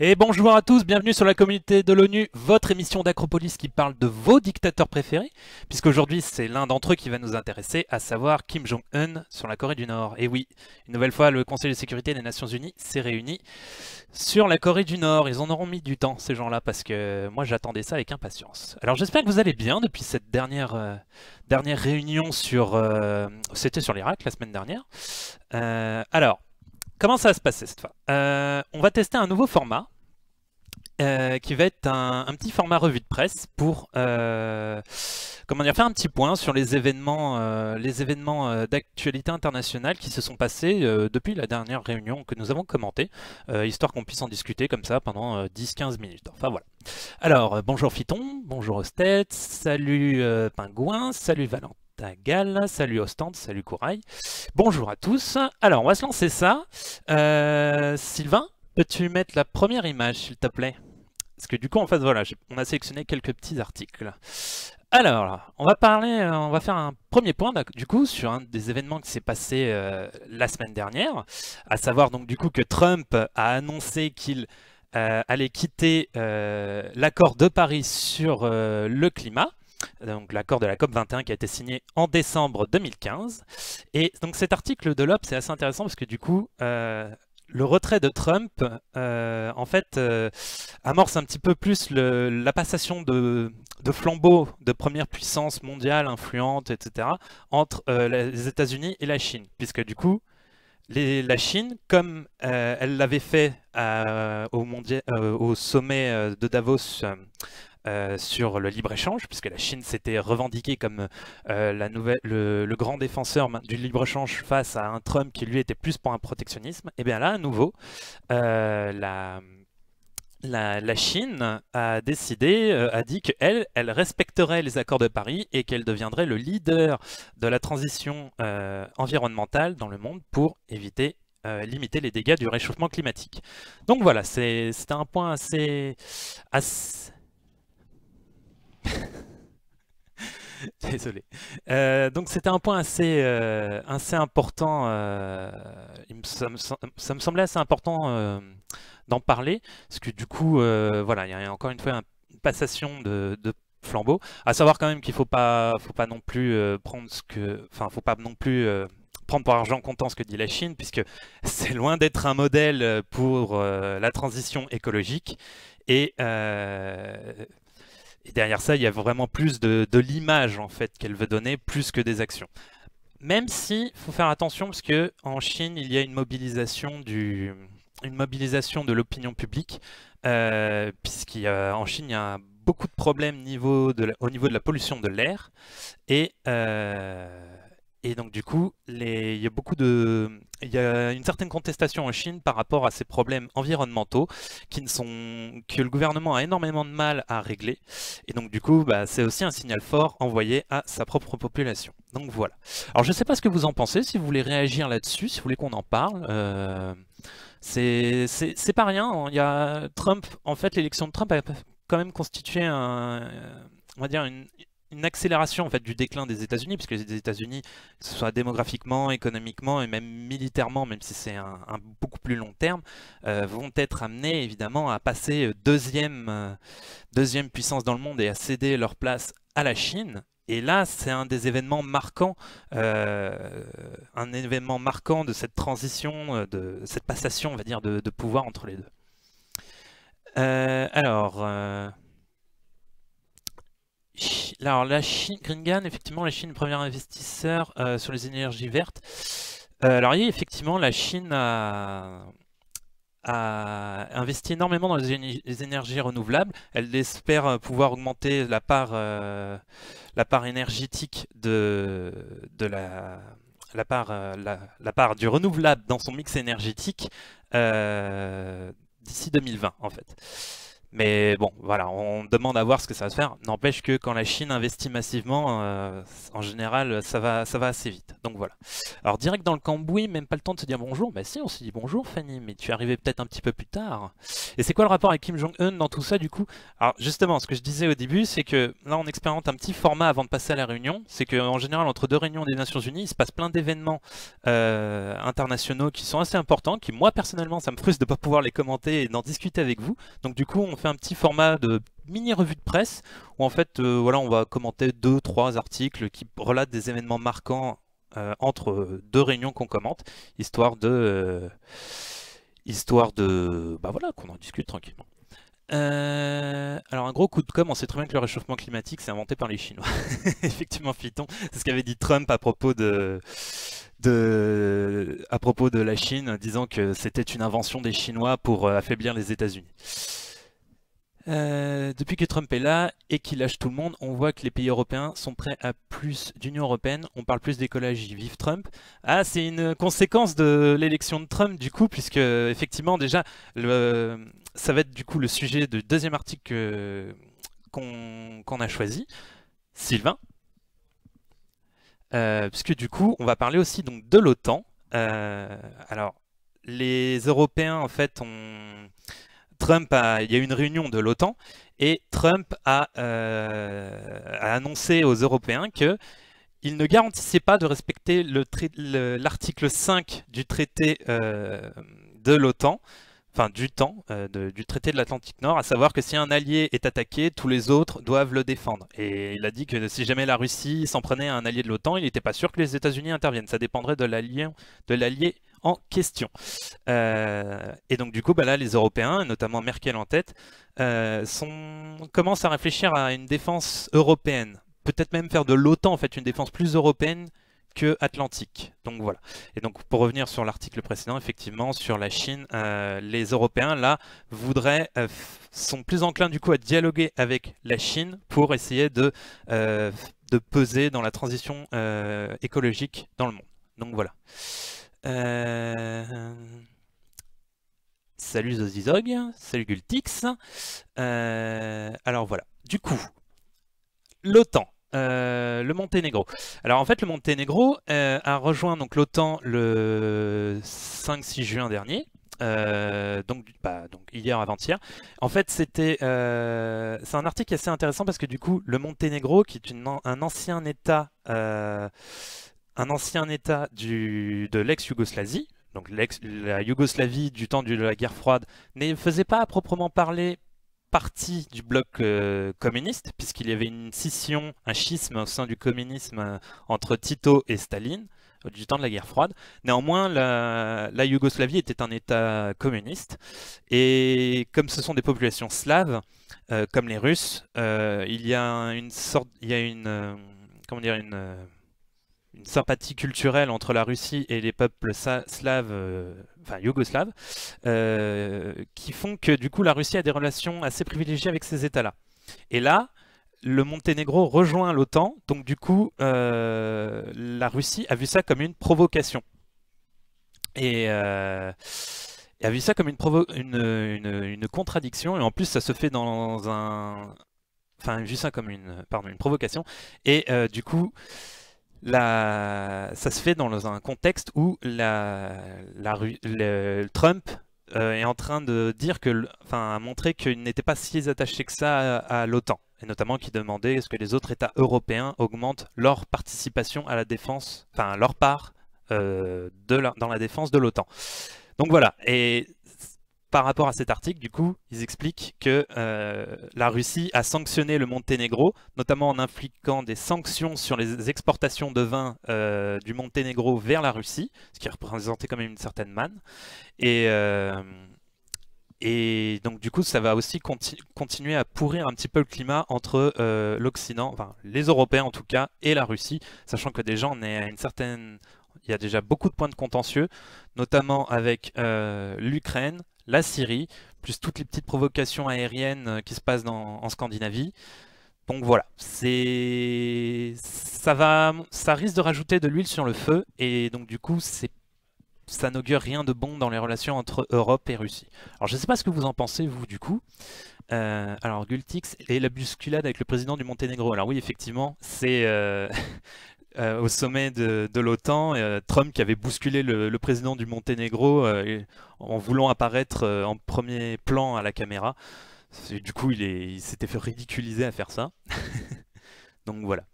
Et bonjour à tous, bienvenue sur la communauté de l'ONU, votre émission d'Acropolis qui parle de vos dictateurs préférés, puisqu'aujourd'hui c'est l'un d'entre eux qui va nous intéresser, à savoir Kim Jong-un sur la Corée du Nord. Et oui, une nouvelle fois, le Conseil de sécurité des Nations Unies s'est réuni sur la Corée du Nord. Ils en auront mis du temps, ces gens-là, parce que moi j'attendais ça avec impatience. Alors j'espère que vous allez bien depuis cette dernière réunion sur... C'était sur l'Irak la semaine dernière. Alors, comment ça va se passer cette fois? On va tester un nouveau format qui va être un petit format revue de presse pour comment dire, faire un petit point sur les événements d'actualité internationale qui se sont passés depuis la dernière réunion que nous avons commentée, histoire qu'on puisse en discuter comme ça pendant 10-15 minutes. Enfin voilà. Alors, bonjour Phyton, bonjour Ostet, salut Pingouin, salut Valentin. Gal, salut Ostende, salut Corail. Bonjour à tous. Alors, on va se lancer ça. Sylvain, peux-tu mettre la première image, s'il te plaît? Parce que du coup, en fait, voilà, on a sélectionné quelques petits articles. Alors, on va faire un premier point, du coup, sur un des événements qui s'est passé la semaine dernière, à savoir donc du coup que Trump a annoncé qu'il allait quitter l'accord de Paris sur le climat. Donc l'accord de la COP21 qui a été signé en décembre 2015. Et donc cet article de l'Obs c'est assez intéressant parce que du coup, le retrait de Trump, en fait, amorce un petit peu plus la passation de flambeau de première puissance mondiale influente, etc., entre les États-Unis et la Chine. Puisque du coup, la Chine, comme elle l'avait fait au sommet de Davos sur le libre-échange, puisque la Chine s'était revendiquée comme le grand défenseur du libre-échange face à un Trump qui lui était plus pour un protectionnisme, et bien là, à nouveau, euh, la, la Chine a décidé, a dit qu'elle respecterait les accords de Paris et qu'elle deviendrait le leader de la transition environnementale dans le monde pour limiter les dégâts du réchauffement climatique. Donc voilà, c'était un point assez... Désolé. Donc c'était un point assez important. Ça me semblait assez important d'en parler, parce que du coup, voilà, il y a encore une fois une passation de flambeau. À savoir quand même qu'il faut pas non plus faut pas non plus prendre pour argent comptant ce que dit la Chine, puisque c'est loin d'être un modèle pour la transition écologique. Et et derrière ça, il y a vraiment plus de l'image en fait qu'elle veut donner, plus que des actions. Même si, faut faire attention parce que en Chine, il y a une mobilisation de l'opinion publique, puisqu'en Chine, il y a beaucoup de problèmes au niveau de la pollution de l'air et et donc du coup, il y a une certaine contestation en Chine par rapport à ces problèmes environnementaux que le gouvernement a énormément de mal à régler. Et donc du coup, bah, c'est aussi un signal fort envoyé à sa propre population. Donc voilà. Alors je ne sais pas ce que vous en pensez, si vous voulez réagir là-dessus, si vous voulez qu'on en parle. C'est pas rien, hein. Il y a Trump, en fait, l'élection de Trump a quand même constitué on va dire une accélération en fait du déclin des États-Unis, puisque les États-Unis, que ce soit démographiquement, économiquement et même militairement, même si c'est un beaucoup plus long terme, vont être amenés évidemment à passer deuxième puissance dans le monde et à céder leur place à la Chine. Et là, c'est un événement marquant de cette transition, de cette passation, on va dire, de pouvoir entre les deux. Euh, alors, euh, alors, la Chine, Gringan, effectivement, la Chine, premier investisseur sur les énergies vertes. Alors, oui, effectivement, la Chine a investi énormément dans les énergies renouvelables. Elle espère pouvoir augmenter la part énergétique la part du renouvelable dans son mix énergétique d'ici 2020, en fait. Mais bon, voilà, on demande à voir ce que ça va se faire. N'empêche que quand la Chine investit massivement, en général, ça va assez vite. Donc voilà. Alors direct dans le cambouis, même pas le temps de se dire bonjour. Bah si, on se dit bonjour Fanny, mais tu es arrivé peut-être un petit peu plus tard. Et c'est quoi le rapport avec Kim Jong-un dans tout ça du coup? Alors justement, ce que je disais au début, c'est que là on expérimente un petit format avant de passer à la réunion. C'est qu'en général, entre deux réunions des Nations Unies, il se passe plein d'événements internationaux qui sont assez importants, qui moi personnellement, ça me frustre de ne pas pouvoir les commenter et d'en discuter avec vous. Donc du coup, on fait un petit format de mini revue de presse où en fait, voilà, on va commenter 2-3 articles qui relatent des événements marquants entre deux réunions qu'on commente, histoire de, bah voilà, qu'on en discute tranquillement. Alors un gros coup de com', on sait très bien que le réchauffement climatique c'est inventé par les Chinois. Effectivement, Python, c'est ce qu'avait dit Trump à propos à propos de la Chine, disant que c'était une invention des Chinois pour affaiblir les États-Unis. Depuis que Trump est là et qu'il lâche tout le monde, on voit que les pays européens sont prêts à plus d'Union européenne, on parle plus d'écologie. Vive Trump! Ah, c'est une conséquence de l'élection de Trump du coup, puisque effectivement déjà, ça va être du coup le sujet du deuxième article qu'on a choisi, Sylvain, puisque du coup on va parler aussi donc de l'OTAN. Alors, les Européens en fait ont il y a eu une réunion de l'OTAN et Trump a annoncé aux Européens qu'il ne garantissait pas de respecter l'article 5 du traité de l'OTAN, enfin du traité de l'Atlantique Nord, à savoir que si un allié est attaqué, tous les autres doivent le défendre. Et il a dit que si jamais la Russie s'en prenait à un allié de l'OTAN, il n'était pas sûr que les États-Unis interviennent. Ça dépendrait de l'allié en question. Et donc du coup, bah là, les Européens, notamment Merkel en tête, commencent à réfléchir à une défense européenne. Peut-être même faire de l'OTAN en fait une défense plus européenne que atlantique. Donc voilà. Et donc pour revenir sur l'article précédent, effectivement, sur la Chine, les Européens là sont plus enclins du coup à dialoguer avec la Chine pour essayer de peser dans la transition écologique dans le monde. Donc voilà. Salut Zozizog, salut Gultix. Alors voilà, du coup, l'OTAN, le Monténégro. Alors en fait, le Monténégro a rejoint donc l'OTAN le 5-6 juin dernier. Donc hier avant-hier. En fait, c'est un article assez intéressant parce que du coup, le Monténégro, qui est un ancien État de l'ex-Yougoslavie, donc la Yougoslavie du temps de la guerre froide, ne faisait pas à proprement parler partie du bloc communiste, puisqu'il y avait une scission, un schisme au sein du communisme entre Tito et Staline du temps de la guerre froide. Néanmoins, la Yougoslavie était un État communiste, et comme ce sont des populations slaves, comme les Russes, il y a comment dire, une sympathie culturelle entre la Russie et les peuples slaves, enfin yougoslaves, qui font que du coup la Russie a des relations assez privilégiées avec ces États-là. Et là, le Monténégro rejoint l'OTAN, donc du coup la Russie a vu ça comme une provocation. Et a vu ça comme une contradiction, et en plus ça se fait dans un... Enfin, vu ça comme une provocation, et du coup... ça se fait dans un contexte où Trump est en train de dire a montré qu'il n'était pas si attaché que ça à l'OTAN, et notamment qu'il demandait ce que les autres États européens augmentent leur participation à la défense, enfin leur part dans la défense de l'OTAN. Donc voilà, et par rapport à cet article, du coup, ils expliquent que la Russie a sanctionné le Monténégro, notamment en infliquant des sanctions sur les exportations de vin du Monténégro vers la Russie, ce qui représentait quand même une certaine manne. Et donc du coup, ça va aussi continuer à pourrir un petit peu le climat entre l'Occident, enfin les Européens en tout cas, et la Russie, sachant que déjà il y a déjà beaucoup de points de contentieux, notamment avec l'Ukraine, la Syrie, plus toutes les petites provocations aériennes qui se passent en Scandinavie. Donc voilà, ça risque de rajouter de l'huile sur le feu, et donc du coup c'est ça n'augure rien de bon dans les relations entre Europe et Russie. Alors je ne sais pas ce que vous en pensez, vous, du coup. Alors Gultix et la bousculade avec le président du Monténégro. Alors oui, effectivement, c'est au sommet de l'OTAN, Trump qui avait bousculé le président du Monténégro en voulant apparaître en premier plan à la caméra. Du coup, il s'était fait ridiculiser à faire ça. Donc voilà.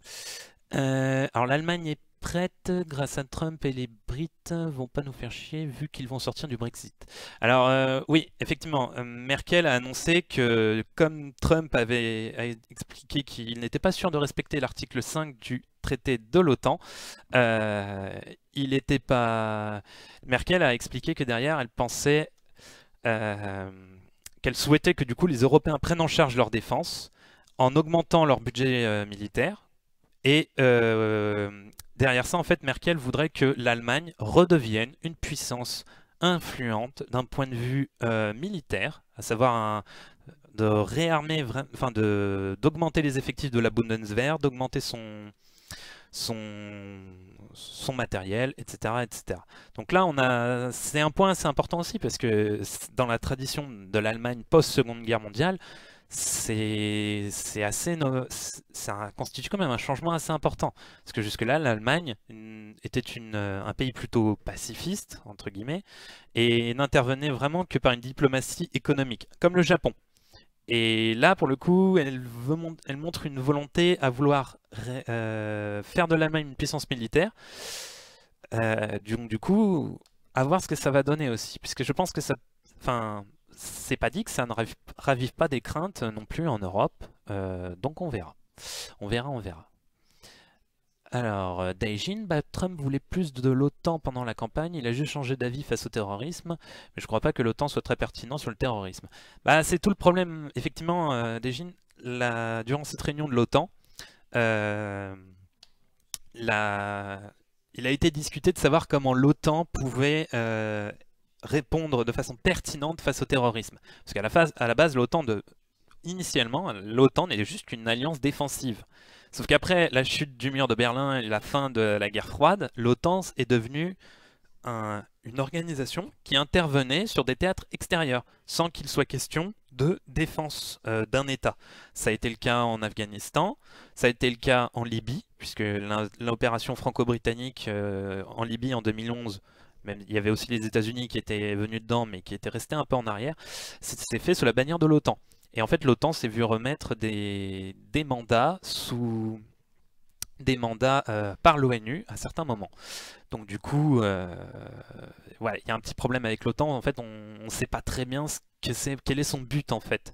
Alors l'Allemagne est prête grâce à Trump et les Brits vont pas nous faire chier vu qu'ils vont sortir du Brexit. Alors oui, effectivement, Merkel a annoncé que comme Trump a expliqué qu'il n'était pas sûr de respecter l'article 5 du traité de l'OTAN, il était pas... Merkel a expliqué que derrière, elle pensait qu'elle souhaitait que du coup les Européens prennent en charge leur défense en augmentant leur budget militaire. Et derrière ça, en fait, Merkel voudrait que l'Allemagne redevienne une puissance influente d'un point de vue militaire, à savoir de réarmer, enfin d'augmenter les effectifs de la Bundeswehr, d'augmenter son matériel, etc., etc. Donc là, c'est un point assez important aussi parce que dans la tradition de l'Allemagne post-Seconde Guerre mondiale, ça constitue quand même un changement assez important. Parce que jusque-là, l'Allemagne était un pays plutôt pacifiste, entre guillemets, et n'intervenait vraiment que par une diplomatie économique, comme le Japon. Et là, pour le coup, elle montre une volonté à vouloir faire de l'Allemagne une puissance militaire. Du coup, à voir ce que ça va donner aussi. Puisque je pense que ça... Enfin, c'est pas dit que ça ne ravive pas des craintes non plus en Europe. Donc on verra. On verra, on verra. Alors, Daijin, Trump voulait plus de l'OTAN pendant la campagne, il a juste changé d'avis face au terrorisme, mais je crois pas que l'OTAN soit très pertinent sur le terrorisme. C'est tout le problème, effectivement, Daijin, durant cette réunion de l'OTAN, il a été discuté de savoir comment l'OTAN pouvait répondre de façon pertinente face au terrorisme. Parce qu'à la base, initialement, l'OTAN n'est juste qu'une alliance défensive. Sauf qu'après la chute du mur de Berlin et la fin de la guerre froide, l'OTAN est devenue une organisation qui intervenait sur des théâtres extérieurs, sans qu'il soit question de défense d'un État. Ça a été le cas en Afghanistan, ça a été le cas en Libye, puisque l'opération franco-britannique en Libye en 2011, même, il y avait aussi les États-Unis qui étaient venus dedans, mais qui étaient restés un peu en arrière, c'était fait sous la bannière de l'OTAN. Et en fait, l'OTAN s'est vu remettre des mandats par l'ONU à certains moments. Donc du coup, voilà, il y a un petit problème avec l'OTAN. En fait, on ne sait pas très bien quel est son but en fait.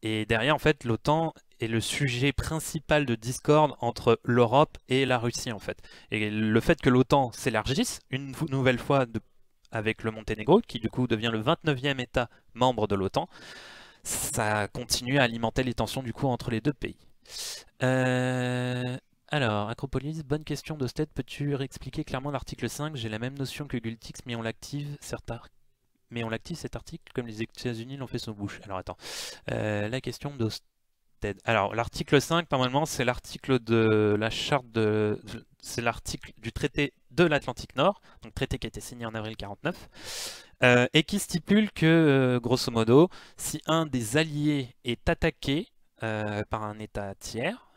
Et derrière, en fait, l'OTAN est le sujet principal de discorde entre l'Europe et la Russie en fait. Et le fait que l'OTAN s'élargisse une nouvelle fois avec le Monténégro, qui du coup devient le 29e État membre de l'OTAN, ça continue à alimenter les tensions du coup entre les deux pays. Alors, Acropolis, bonne question d'Osted, peux-tu réexpliquer clairement l'article 5? J'ai la même notion que Gultix, mais on l'active cet article comme les États-Unis l'ont fait sous bouche. Alors attends, la question d'Osted. Alors, l'article 5, normalement, c'est l'article de la charte c'est l'article du traité de l'Atlantique Nord, donc traité qui a été signé en avril 49, et qui stipule que, grosso modo, si un des alliés est attaqué par un État tiers,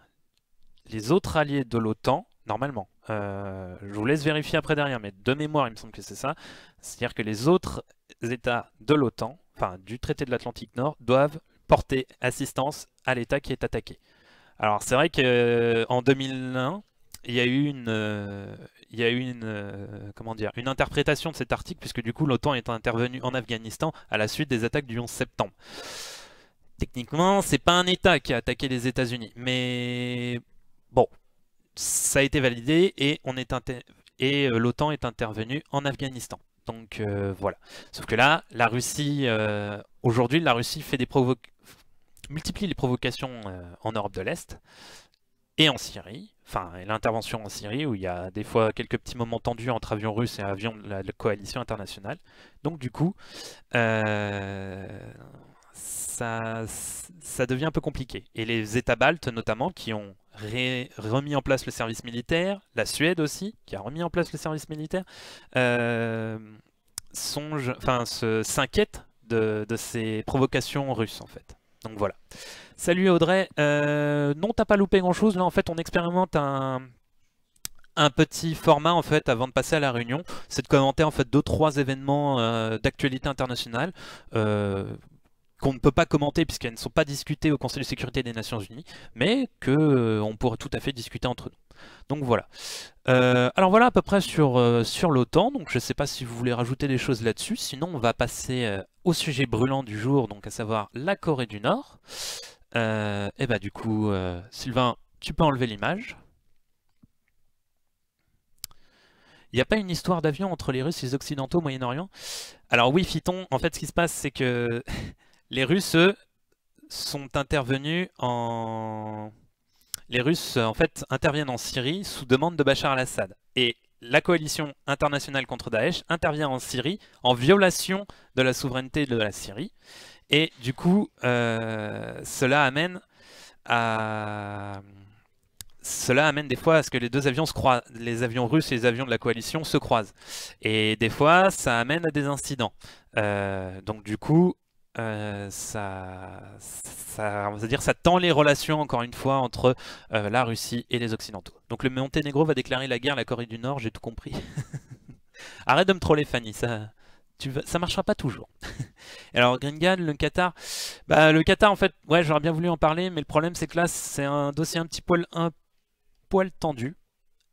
les autres alliés de l'OTAN, normalement, je vous laisse vérifier après derrière, mais de mémoire, il me semble que c'est ça, c'est-à-dire que les autres États de l'OTAN, enfin du traité de l'Atlantique Nord, doivent porter assistance à l'État qui est attaqué. Alors c'est vrai qu'en 2001, il y a eu une interprétation de cet article, puisque du coup l'OTAN est intervenu en Afghanistan à la suite des attaques du 11 septembre. Techniquement, c'est pas un État qui a attaqué les États-Unis, mais bon, ça a été validé et l'OTAN est intervenu en Afghanistan. Donc voilà. Sauf que là, la Russie, aujourd'hui, la Russie fait multiplie les provocations en Europe de l'Est et en Syrie. Enfin, l'intervention en Syrie où il y a des fois quelques petits moments tendus entre avions russes et avions de la coalition internationale. Donc du coup, ça devient un peu compliqué. Et les États baltes notamment, qui ont remis en place le service militaire, la Suède aussi, qui a remis en place le service militaire, s'inquiète de ces provocations russes en fait. Donc voilà. Salut Audrey, non t'as pas loupé grand chose, là en fait on expérimente un petit format en fait avant de passer à la réunion, c'est de commenter en fait 2-3 événements d'actualité internationale qu'on ne peut pas commenter puisqu'elles ne sont pas discutées au Conseil de sécurité des Nations Unies, mais que on pourrait tout à fait discuter entre nous. Donc voilà. Alors voilà à peu près sur l'OTAN, donc je ne sais pas si vous voulez rajouter des choses là-dessus, sinon on va passer au sujet brûlant du jour, donc à savoir la Corée du Nord. Et bah du coup, Sylvain, tu peux enlever l'image. Il n'y a pas une histoire d'avion entre les Russes et les Occidentaux au Moyen-Orient? Alors oui, Phyton, en fait ce qui se passe c'est que les Russes, eux, sont intervenus en... Les Russes, en fait, interviennent en Syrie sous demande de Bachar al-Assad. Et la coalition internationale contre Daesh intervient en Syrie en violation de la souveraineté de la Syrie. Et du coup, cela amène des fois à ce que les deux avions se croisent, les avions russes et les avions de la coalition se croisent. Et des fois, ça amène à des incidents. Donc du coup, on va dire, ça tend les relations, encore une fois, entre la Russie et les Occidentaux. Donc le Monténégro va déclarer la guerre à la Corée du Nord, j'ai tout compris. Arrête de me troller, Fanny, ça marchera pas toujours. Alors Gringan, le Qatar, le Qatar en fait, ouais, j'aurais bien voulu en parler, mais le problème c'est que là c'est un dossier un poil tendu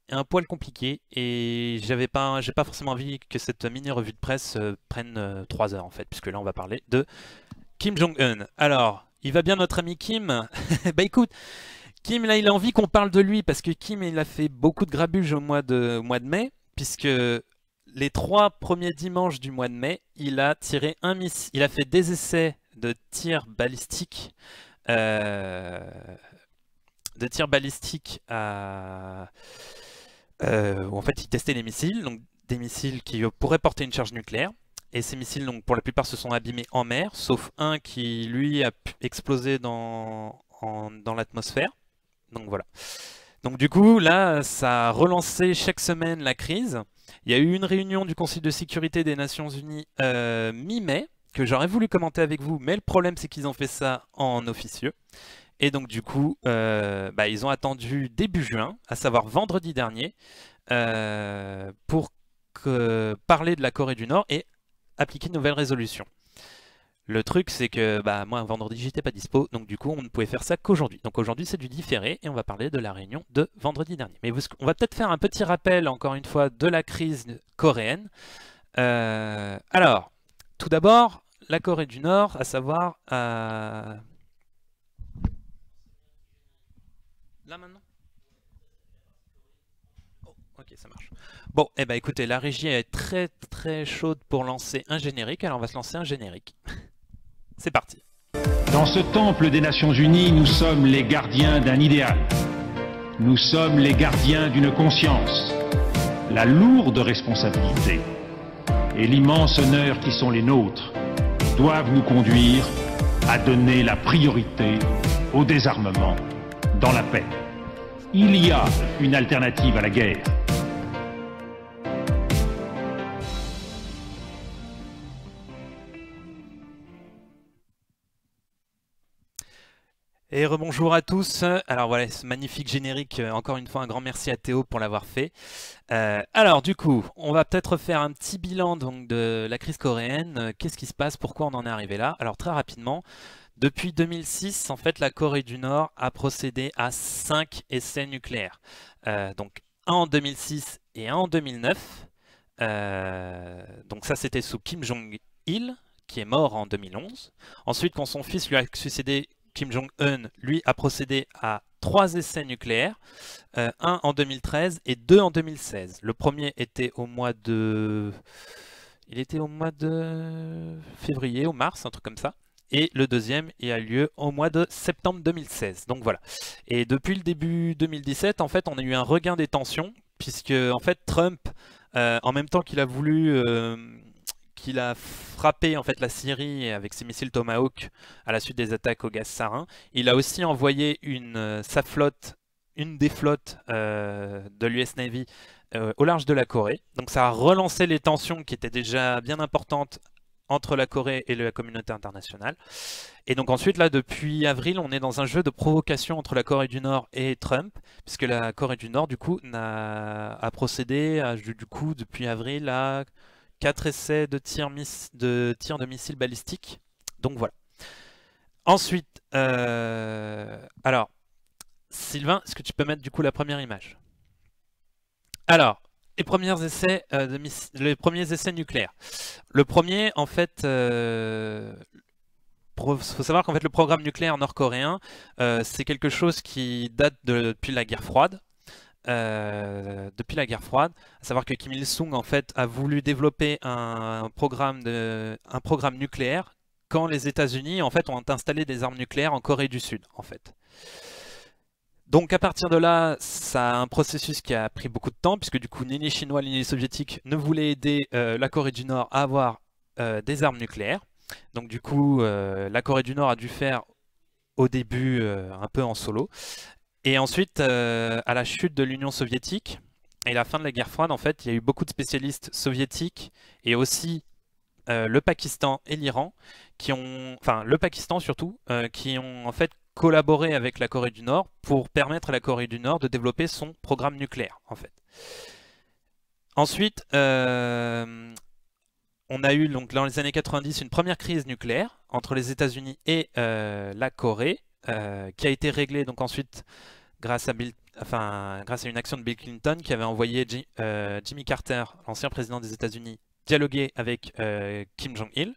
et un poil compliqué, et j'ai pas forcément envie que cette mini revue de presse prenne 3 heures en fait, puisque là on va parler de Kim Jong-un. Alors, il va bien notre ami Kim? Bah écoute, Kim là il a envie qu'on parle de lui, parce que Kim il a fait beaucoup de grabuge au mois de mai, puisque les 3 premiers dimanches du mois de mai, il a tiré un missile, il a fait des essais de tir balistique où en fait il testait les missiles, donc des missiles qui pourraient porter une charge nucléaire. Et ces missiles, donc, pour la plupart, se sont abîmés en mer, sauf un qui, lui, a pu exploser dans l'atmosphère. Donc voilà. Donc du coup, là, ça a relancé chaque semaine la crise. Il y a eu une réunion du Conseil de sécurité des Nations Unies mi-mai, que j'aurais voulu commenter avec vous, mais le problème c'est qu'ils ont fait ça en officieux. Et donc du coup, ils ont attendu début juin, à savoir vendredi dernier, pour parler de la Corée du Nord et appliquer une nouvelle résolution. Le truc c'est que moi vendredi j'étais pas dispo, donc du coup on ne pouvait faire ça qu'aujourd'hui. Donc aujourd'hui c'est du différé et on va parler de la réunion de vendredi dernier. Mais on va peut-être faire un petit rappel encore une fois de la crise coréenne. Alors, tout d'abord, la Corée du Nord, à savoir... Là maintenant? Oh, ok, ça marche. Bon, eh ben écoutez, la régie est très très chaude pour lancer un générique, alors on va se lancer un générique. C'est parti. Dans ce temple des Nations Unies, nous sommes les gardiens d'un idéal. Nous sommes les gardiens d'une conscience. La lourde responsabilité et l'immense honneur qui sont les nôtres doivent nous conduire à donner la priorité au désarmement dans la paix. Il y a une alternative à la guerre. Et rebonjour à tous. Alors voilà, ce magnifique générique, encore une fois un grand merci à Théo pour l'avoir fait. Alors du coup, on va peut-être faire un petit bilan donc, de la crise coréenne. Qu'est-ce qui se passe? Pourquoi on en est arrivé là? Alors très rapidement, depuis 2006, en fait, la Corée du Nord a procédé à 5 essais nucléaires. Donc un en 2006 et un en 2009. Donc ça c'était sous Kim Jong-il, qui est mort en 2011. Ensuite, quand son fils lui a succédé, Kim Jong-un, lui, a procédé à 3 essais nucléaires, un en 2013 et 2 en 2016. Le premier était au mois de... Il était au mois de février, ou mars, un truc comme ça. Et le deuxième a eu lieu au mois de septembre 2016. Donc voilà. Et depuis le début 2017, en fait, on a eu un regain des tensions, puisque en fait, Trump, en même temps qu'il a voulu... qu'il a frappé en fait la Syrie avec ses missiles Tomahawk à la suite des attaques au gaz sarin. Il a aussi envoyé sa flotte, une des flottes de l'US Navy au large de la Corée. Donc ça a relancé les tensions qui étaient déjà bien importantes entre la Corée et la communauté internationale. Et donc ensuite, là, depuis avril, on est dans un jeu de provocation entre la Corée du Nord et Trump, puisque la Corée du Nord, du coup, a procédé, du coup, depuis avril, à 4 essais de tir de missiles balistiques. Donc voilà. Ensuite, alors, Sylvain, est-ce que tu peux mettre du coup la première image? Alors, les premiers essais nucléaires. Le premier, en fait, faut savoir qu'en fait le programme nucléaire nord-coréen, c'est quelque chose qui date depuis la guerre froide. À savoir que Kim Il-sung en fait a voulu développer un programme nucléaire quand les États-Unis en fait ont installé des armes nucléaires en Corée du Sud en fait. Donc à partir de là, ça a un processus qui a pris beaucoup de temps, puisque du coup ni les Chinois ni les Soviétiques ne voulaient aider la Corée du Nord à avoir des armes nucléaires. Donc du coup, la Corée du Nord a dû faire au début un peu en solo. Et ensuite, à la chute de l'Union soviétique et la fin de la guerre froide, en fait, il y a eu beaucoup de spécialistes soviétiques et aussi le Pakistan et l'Iran, enfin le Pakistan surtout, qui ont en fait collaborer avec la Corée du Nord pour permettre à la Corée du Nord de développer son programme nucléaire, en fait. Ensuite, on a eu donc, dans les années 90 une première crise nucléaire entre les États-Unis et la Corée, qui a été réglée donc ensuite grâce à une action de Bill Clinton qui avait envoyé Jimmy Carter, l'ancien président des États-Unis, dialoguer avec Kim Jong-il.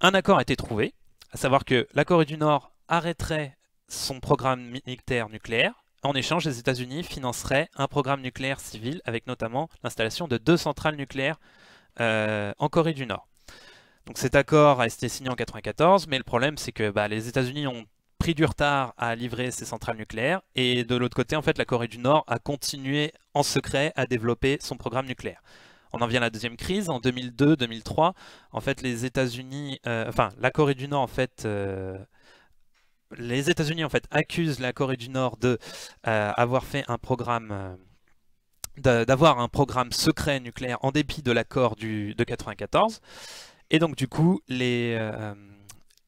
Un accord a été trouvé, à savoir que la Corée du Nord arrêterait son programme militaire nucléaire. En échange, les États-Unis financeraient un programme nucléaire civil avec notamment l'installation de 2 centrales nucléaires en Corée du Nord. Donc cet accord a été signé en 1994, mais le problème c'est que les États-Unis ont pris du retard à livrer ces centrales nucléaires et de l'autre côté, en fait, la Corée du Nord a continué en secret à développer son programme nucléaire. On en vient à la deuxième crise, en 2002-2003. En fait, les États-Unis, la Corée du Nord, en fait, les États-Unis en fait accusent la Corée du Nord de avoir fait un programme, d'avoir un programme secret nucléaire en dépit de l'accord de 94. Et donc du coup, les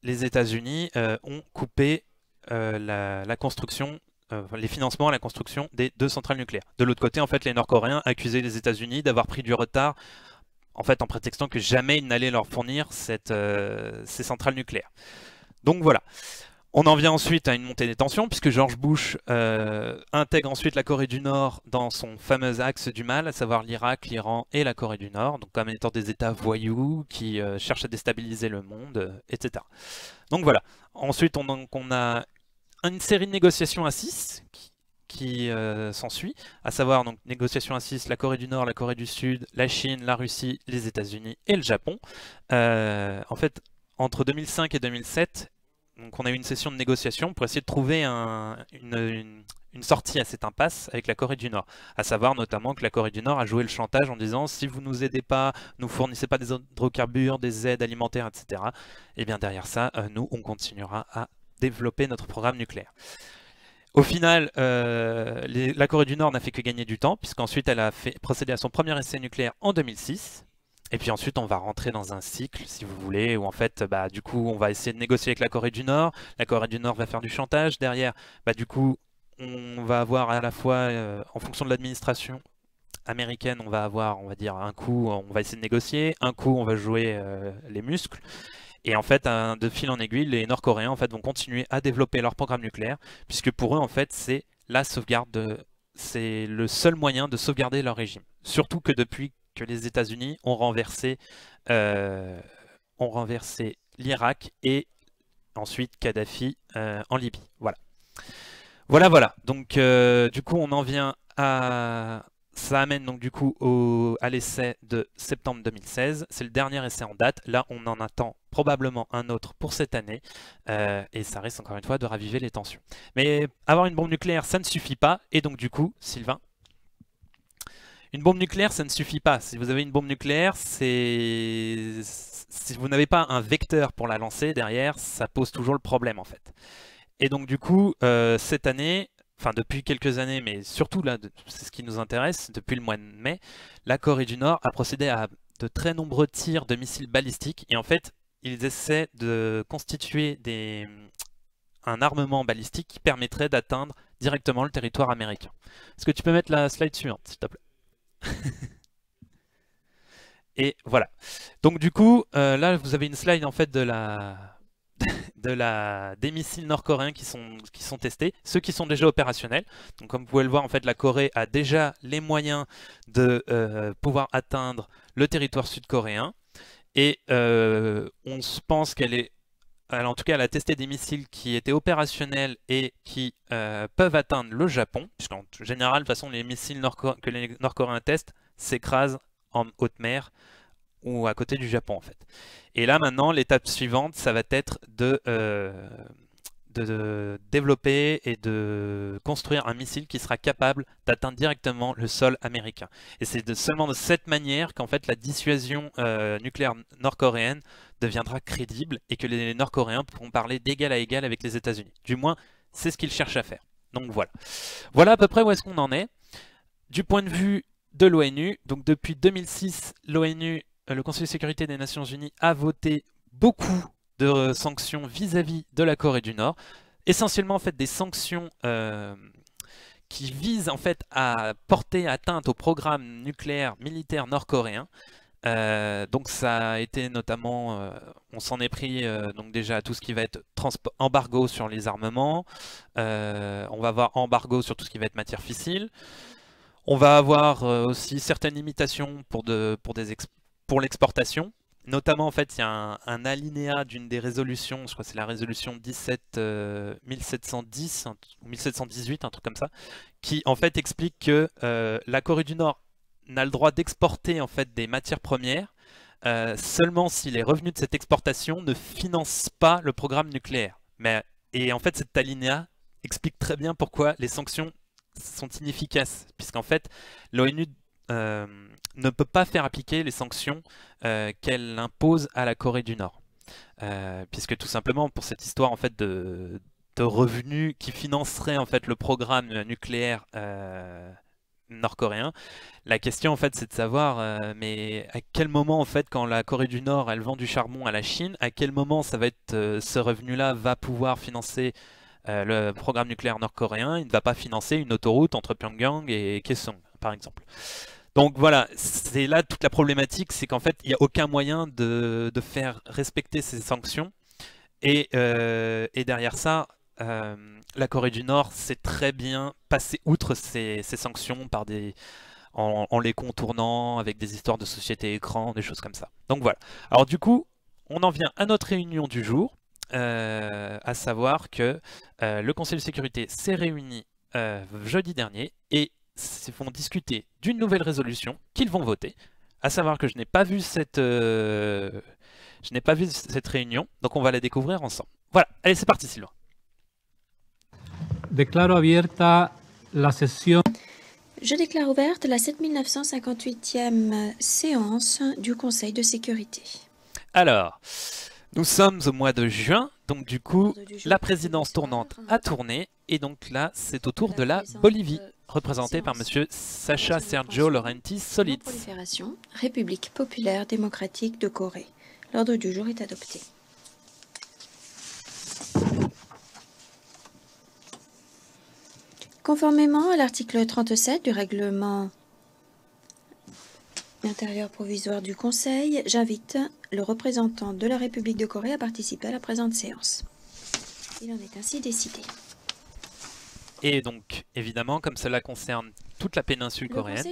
États-Unis ont coupé la construction. Les financements à la construction des 2 centrales nucléaires. De l'autre côté, en fait, les Nord-Coréens accusaient les États-Unis d'avoir pris du retard, en fait, en prétextant que jamais ils n'allaient leur fournir ces centrales nucléaires. Donc voilà. On en vient ensuite à une montée des tensions, puisque George Bush intègre ensuite la Corée du Nord dans son fameux axe du mal, à savoir l'Irak, l'Iran et la Corée du Nord, donc comme étant des États voyous qui cherchent à déstabiliser le monde, etc. Donc voilà. Ensuite, on a une série de négociations à 6 qui s'ensuit, à savoir donc négociations à 6, la Corée du Nord, la Corée du Sud, la Chine, la Russie, les États-Unis et le Japon. En fait, entre 2005 et 2007, donc on a eu une session de négociation pour essayer de trouver une sortie à cette impasse avec la Corée du Nord. À savoir notamment que la Corée du Nord a joué le chantage en disant si vous nous aidez pas, nous fournissez pas des hydrocarbures, des aides alimentaires, etc. Et bien derrière ça, nous on continuera à développer notre programme nucléaire. Au final, la Corée du Nord n'a fait que gagner du temps, puisqu'ensuite elle a procédé à son premier essai nucléaire en 2006. Et puis ensuite, on va rentrer dans un cycle, si vous voulez, où en fait, du coup, on va essayer de négocier avec la Corée du Nord. La Corée du Nord va faire du chantage. Derrière, du coup, on va avoir à la fois, en fonction de l'administration américaine, on va avoir, on va dire, un coup, on va essayer de négocier. Un coup, on va jouer les muscles. Et en fait, de fil en aiguille, les Nord-Coréens en fait, vont continuer à développer leur programme nucléaire, puisque pour eux, en fait, c'est la sauvegarde, c'est le seul moyen de sauvegarder leur régime. Surtout que depuis que les États-Unis ont renversé l'Irak et ensuite Kadhafi en Libye. Voilà. Voilà. Donc du coup, on en vient à... Ça amène donc du coup à l'essai de septembre 2016. C'est le dernier essai en date. Là, on en attend probablement un autre pour cette année. Et ça risque encore une fois de raviver les tensions. Mais avoir une bombe nucléaire, ça ne suffit pas. Et donc du coup, Sylvain, une bombe nucléaire, ça ne suffit pas. Si vous avez une bombe nucléaire, si vous n'avez pas un vecteur pour la lancer derrière, ça pose toujours le problème en fait. Et donc du coup, cette année, enfin depuis quelques années, mais surtout là, c'est ce qui nous intéresse, depuis le mois de mai, la Corée du Nord a procédé à de très nombreux tirs de missiles balistiques. Et en fait, ils essaient de constituer un armement balistique qui permettrait d'atteindre directement le territoire américain. Est-ce que tu peux mettre la slide suivante, s'il te plaît? Et voilà. Donc du coup, là vous avez une slide en fait des missiles nord-coréens qui sont testés, ceux qui sont déjà opérationnels. Donc comme vous pouvez le voir, en fait, la Corée a déjà les moyens de pouvoir atteindre le territoire sud-coréen. Et on se pense en tout cas, elle a testé des missiles qui étaient opérationnels et qui peuvent atteindre le Japon, puisqu'en général, de toute façon, les missiles que les Nord-Coréens testent s'écrasent en haute mer ou à côté du Japon, en fait. Et là, maintenant, l'étape suivante, ça va être de développer et de construire un missile qui sera capable d'atteindre directement le sol américain. Et c'est seulement de cette manière qu'en fait la dissuasion nucléaire nord-coréenne deviendra crédible et que les Nord-Coréens pourront parler d'égal à égal avec les États-Unis. Du moins, c'est ce qu'ils cherchent à faire. Donc voilà. Voilà à peu près où est-ce qu'on en est. Du point de vue de l'ONU, donc depuis 2006, l'ONU, le Conseil de sécurité des Nations Unies, a voté beaucoup de sanctions vis-à-vis de la Corée du Nord, essentiellement en fait des sanctions qui visent en fait à porter atteinte au programme nucléaire militaire nord-coréen. Donc ça a été notamment, on s'en est pris donc déjà à tout ce qui va être embargo sur les armements, on va avoir embargo sur tout ce qui va être matière fissile, on va avoir aussi certaines limitations pour l'exportation. Notamment, en fait, il y a un alinéa d'une des résolutions, je crois que c'est la résolution 1710 ou 1718, un truc comme ça, qui en fait explique que la Corée du Nord n'a le droit d'exporter en fait des matières premières seulement si les revenus de cette exportation ne financent pas le programme nucléaire. Et en fait, cet alinéa explique très bien pourquoi les sanctions sont inefficaces, puisqu'en fait, l'ONU ne peut pas faire appliquer les sanctions qu'elle impose à la Corée du Nord. Puisque tout simplement, pour cette histoire en fait, de revenus qui financeraient en fait, le programme nucléaire nord-coréen, la question en fait, c'est de savoir mais à quel moment en fait, quand la Corée du Nord elle vend du charbon à la Chine, à quel moment ça va être ce revenu-là va pouvoir financer le programme nucléaire nord-coréen. Il ne va pas financer une autoroute entre Pyongyang et Kaesong, par exemple. Donc voilà, c'est là toute la problématique, c'est qu'en fait, il n'y a aucun moyen de faire respecter ces sanctions. Et derrière ça, la Corée du Nord sait très bien passer outre ces sanctions en les contournant avec des histoires de société écran, des choses comme ça. Donc voilà. Alors du coup, on en vient à notre réunion du jour, à savoir que le Conseil de sécurité s'est réuni jeudi dernier et vont discuter d'une nouvelle résolution qu'ils vont voter. À savoir que je n'ai pas vu cette réunion, donc on va la découvrir ensemble. Voilà, allez c'est parti Sylvain. Declaro abierta la sesión. Je déclare ouverte la 7958e séance du Conseil de sécurité. Alors, nous sommes au mois de juin, donc du coup, la présidence tournante a tourné, et donc là, c'est au tour de la Bolivie, représentée par monsieur Sacha Sergio Laurenti Solitz. Prolifération, République populaire démocratique de Corée. L'ordre du jour est adopté. Conformément à l'article 37 du règlement intérieur provisoire du Conseil, j'invite le représentant de la République de Corée à participer à la présente séance. Il en est ainsi décidé. Et donc, évidemment, comme cela concerne toute la péninsule coréenne,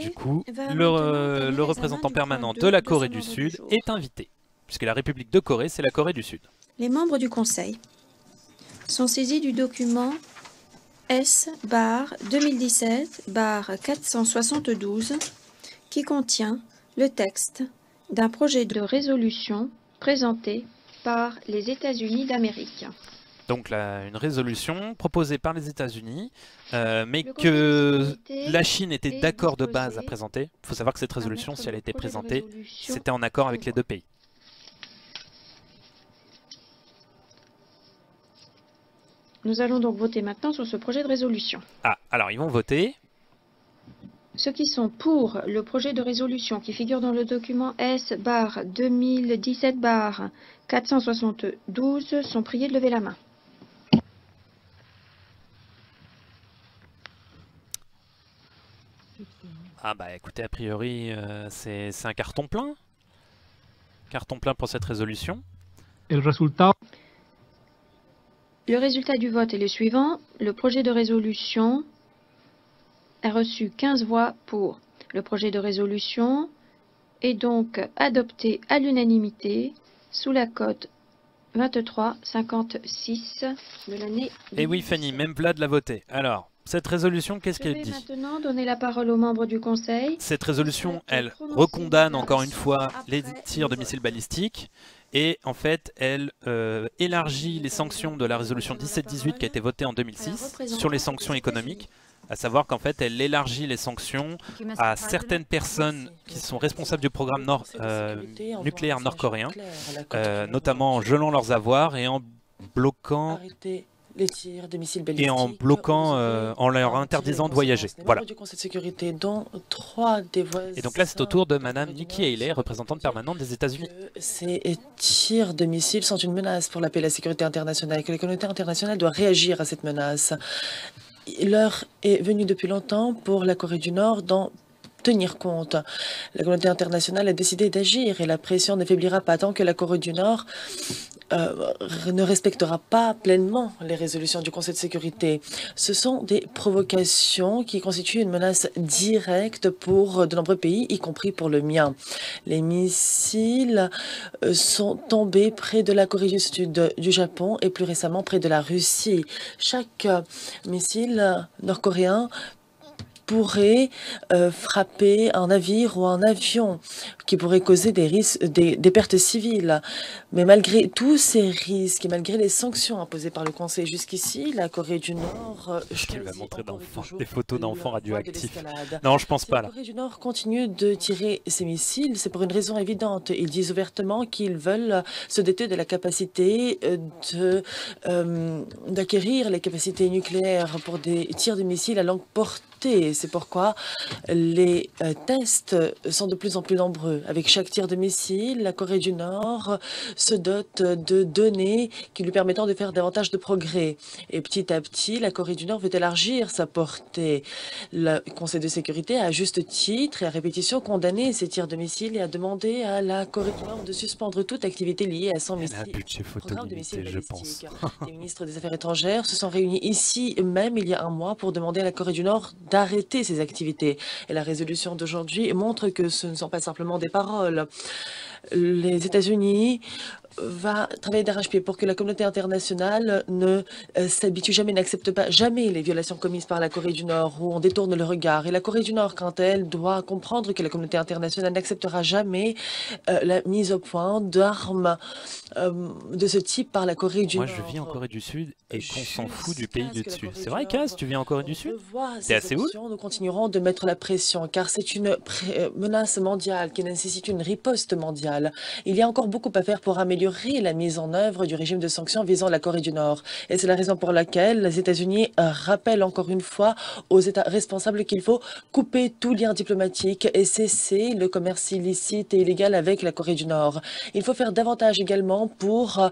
du coup, le le représentant permanent de la Corée du Sud est invité, puisque la République de Corée, c'est la Corée du Sud. Les membres du Conseil sont saisis du document S-2017-472 qui contient le texte d'un projet de résolution présenté par les États-Unis d'Amérique. Donc une résolution proposée par les États-Unis, mais que la Chine était d'accord de base à présenter. Il faut savoir que cette résolution, si elle a été présentée, c'était en accord avec les deux pays. Nous allons donc voter maintenant sur ce projet de résolution. Ah, alors ils vont voter. Ceux qui sont pour le projet de résolution qui figure dans le document S/2017/472 sont priés de lever la main. Ah bah écoutez, a priori, c'est un carton plein. Carton plein pour cette résolution. El resultado Le résultat du vote est le suivant. Le projet de résolution a reçu 15 voix pour. Le projet de résolution est donc adopté à l'unanimité sous la cote 2356 de l'année 2017. Et oui Fanny, même Vlad l'a voté. Alors, cette résolution, qu'est-ce Je qu'elle vais dit? maintenant donner la parole aux membres du Conseil. Cette résolution, elle recondamne encore une fois les tirs de missiles balistiques et en fait, elle élargit les sanctions de la résolution 1718 qui a été votée en 2006 sur les sanctions économiques, à savoir qu'en fait, elle élargit les sanctions à certaines personnes qui sont responsables du programme nucléaire nord-coréen, notamment en gelant leurs avoirs et en bloquant les tirs de missiles et en bloquant, en leur interdisant de voyager. Voilà. Du Conseil de sécurité, dont 3 des voisins. Et donc là, c'est au tour de Madame Nikki Haley, représentante permanente des États-Unis. Ces tirs de missiles sont une menace pour la paix et la sécurité internationale, et que la communauté internationale doit réagir à cette menace. L'heure est venue depuis longtemps pour la Corée du Nord d'en tenir compte. La communauté internationale a décidé d'agir et la pression ne faiblira pas tant que la Corée du Nord ne respectera pas pleinement les résolutions du Conseil de sécurité. Ce sont des provocations qui constituent une menace directe pour de nombreux pays, y compris pour le mien. Les missiles sont tombés près de la Corée du Sud, du Japon et plus récemment près de la Russie. Chaque missile nord-coréen pourrait frapper un navire ou un avion, qui pourrait causer des risques, des pertes civiles. Mais malgré tous ces risques et malgré les sanctions imposées par le Conseil jusqu'ici, la Corée du Nord qu'elle va montrer des photos d'enfants radioactifs. Non, je pense pas là. La Corée du Nord continue de tirer ses missiles, c'est pour une raison évidente. Ils disent ouvertement qu'ils veulent se doter de la capacité d'acquérir les capacités nucléaires pour des tirs de missiles à longue portée. C'est pourquoi les tests sont de plus en plus nombreux. Avec chaque tir de missile, la Corée du Nord se dote de données qui lui permettent de faire davantage de progrès. Et petit à petit, la Corée du Nord veut élargir sa portée. Le Conseil de sécurité, à juste titre et à répétition, condamné ces tirs de missiles et a demandé à la Corée du Nord de suspendre toute activité liée à son Elle a un budget photo limité, je pense. Les ministres des Affaires étrangères se sont réunis ici même il y a un mois pour demander à la Corée du Nord d'arrêter ces activités. Et la résolution d'aujourd'hui montre que ce ne sont pas simplement des paroles. Les États-Unis va travailler d'arrache-pied pour que la communauté internationale ne s'habitue jamais, n'accepte pas jamais les violations commises par la Corée du Nord, où on détourne le regard. Et la Corée du Nord, quant à elle, doit comprendre que la communauté internationale n'acceptera jamais la mise au point d'armes de ce type par la Corée du Nord. Moi, je vis en Corée du Sud et qu'on s'en fout du pays du dessus. C'est vrai, Kaz, tu vis en Corée du Sud? T'es à Séoul? Nous continuerons de mettre la pression, car c'est une menace mondiale qui nécessite une riposte mondiale. Il y a encore beaucoup à faire pour améliorer la mise en œuvre du régime de sanctions visant la Corée du Nord. Et c'est la raison pour laquelle les États-Unis rappellent encore une fois aux États responsables qu'il faut couper tout lien diplomatique et cesser le commerce illicite et illégal avec la Corée du Nord. Il faut faire davantage également pour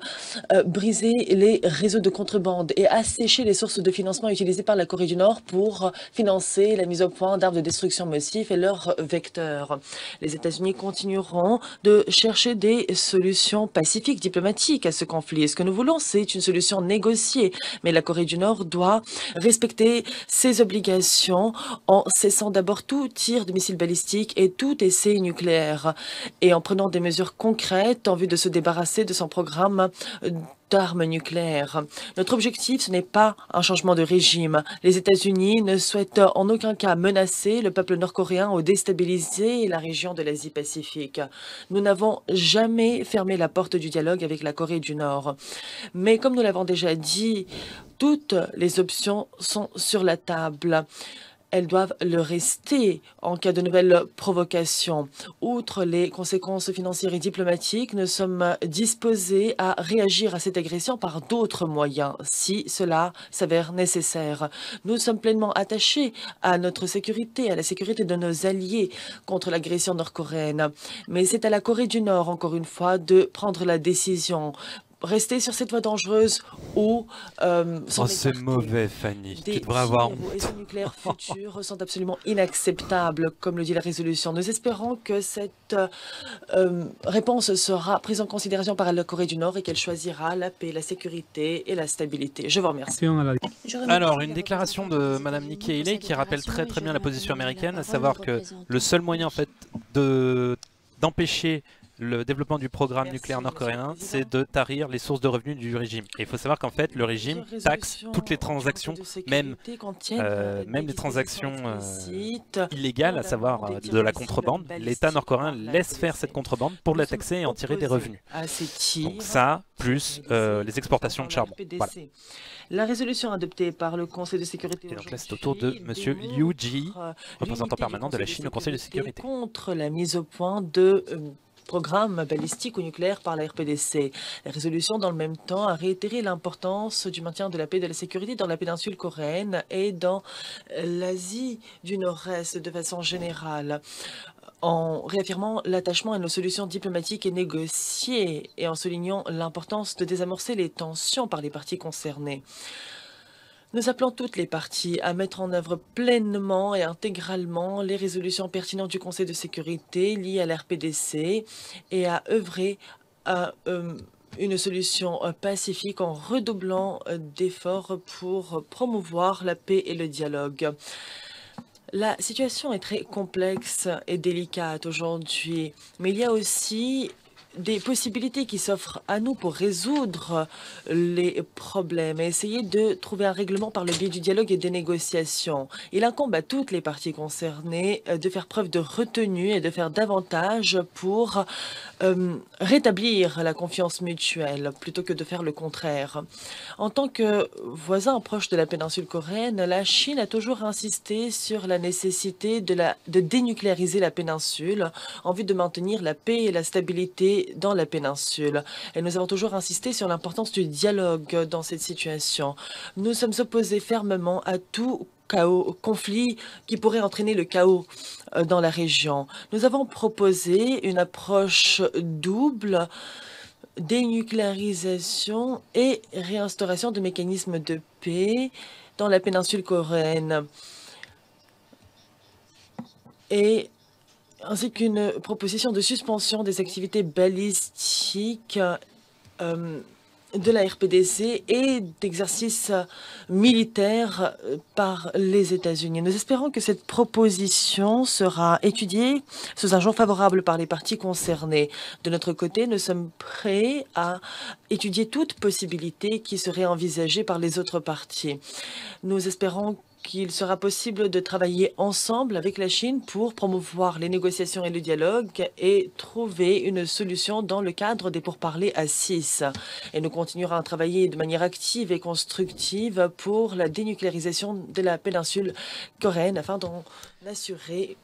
briser les réseaux de contrebande et assécher les sources de financement utilisées par la Corée du Nord pour financer la mise au point d'armes de destruction massive et leurs vecteurs. Les États-Unis continueront de chercher des solutions pacifiques, diplomatiques à ce conflit. Ce que nous voulons, c'est une solution négociée. Mais la Corée du Nord doit respecter ses obligations en cessant d'abord tout tir de missiles balistiques et tout essai nucléaire et en prenant des mesures concrètes en vue de se débarrasser de son programme d'armes nucléaires. Notre objectif, ce n'est pas un changement de régime. Les États-Unis ne souhaitent en aucun cas menacer le peuple nord-coréen ou déstabiliser la région de l'Asie-Pacifique. Nous n'avons jamais fermé la porte du dialogue avec la Corée du Nord. Mais comme nous l'avons déjà dit, toutes les options sont sur la table. elles doivent le rester en cas de nouvelles provocations. Outre les conséquences financières et diplomatiques, nous sommes disposés à réagir à cette agression par d'autres moyens, si cela s'avère nécessaire. Nous sommes pleinement attachés à notre sécurité, à la sécurité de nos alliés contre l'agression nord-coréenne. Mais c'est à la Corée du Nord, encore une fois, de prendre la décision. Rester sur cette voie dangereuse ou s'en c'est écarter. mauvais, Fanny. Des Tu devrais avoir tirs honte. essais nucléaires futurs sont absolument inacceptables, comme le dit la résolution. Nous espérons que cette réponse sera prise en considération par la Corée du Nord et qu'elle choisira la paix, la sécurité et la stabilité. Je vous remercie. à la Alors, une déclaration de Madame Nikki Haley qui rappelle très bien la position américaine, à savoir que le seul moyen en fait d'empêcher le développement du programme Merci, nucléaire Monsieur nord-coréen, le Président. c'est de tarir les sources de revenus du régime. Et il faut savoir qu'en fait, le régime taxe toutes les transactions, même les transactions illégales, à savoir de la contrebande. L'État nord-coréen laisse faire cette contrebande pour la taxer et en tirer des revenus. Donc ça, plus les exportations de charbon. Voilà. La résolution adoptée par le Conseil de sécurité Et donc là, c'est au tour de Monsieur Liu Ji, représentant permanent de la Chine au Conseil de sécurité. Contre la mise au point de programme balistique ou nucléaire par la RPDC. La résolution, dans le même temps, a réitéré l'importance du maintien de la paix et de la sécurité dans la péninsule coréenne et dans l'Asie du Nord-Est de façon générale, en réaffirmant l'attachement à nos solutions diplomatiques et négociées et en soulignant l'importance de désamorcer les tensions par les parties concernées. Nous appelons toutes les parties à mettre en œuvre pleinement et intégralement les résolutions pertinentes du Conseil de sécurité liées à l'RPDC et à œuvrer à une solution pacifique en redoublant d'efforts pour promouvoir la paix et le dialogue. La situation est très complexe et délicate aujourd'hui, mais il y a aussi des possibilités qui s'offrent à nous pour résoudre les problèmes et essayer de trouver un règlement par le biais du dialogue et des négociations. Il incombe à toutes les parties concernées de faire preuve de retenue et de faire davantage pour rétablir la confiance mutuelle plutôt que de faire le contraire. En tant que voisin proche de la péninsule coréenne, la Chine a toujours insisté sur la nécessité de dénucléariser la péninsule en vue de maintenir la paix et la stabilité dans la péninsule. Et nous avons toujours insisté sur l'importance du dialogue dans cette situation. Nous sommes opposés fermement à tout conflit qui pourrait entraîner le chaos dans la région. Nous avons proposé une approche double, dénucléarisation et réinstauration de mécanismes de paix dans la péninsule coréenne, ainsi qu'une proposition de suspension des activités balistiques de la RPDC et d'exercices militaires par les États-Unis. Nous espérons que cette proposition sera étudiée sous un jour favorable par les parties concernées. De notre côté, nous sommes prêts à étudier toute possibilité qui serait envisagée par les autres parties. Nous espérons qu'il sera possible de travailler ensemble avec la Chine pour promouvoir les négociations et le dialogue et trouver une solution dans le cadre des pourparlers à 6. Et nous continuerons à travailler de manière active et constructive pour la dénucléarisation de la péninsule coréenne afin d'en assurer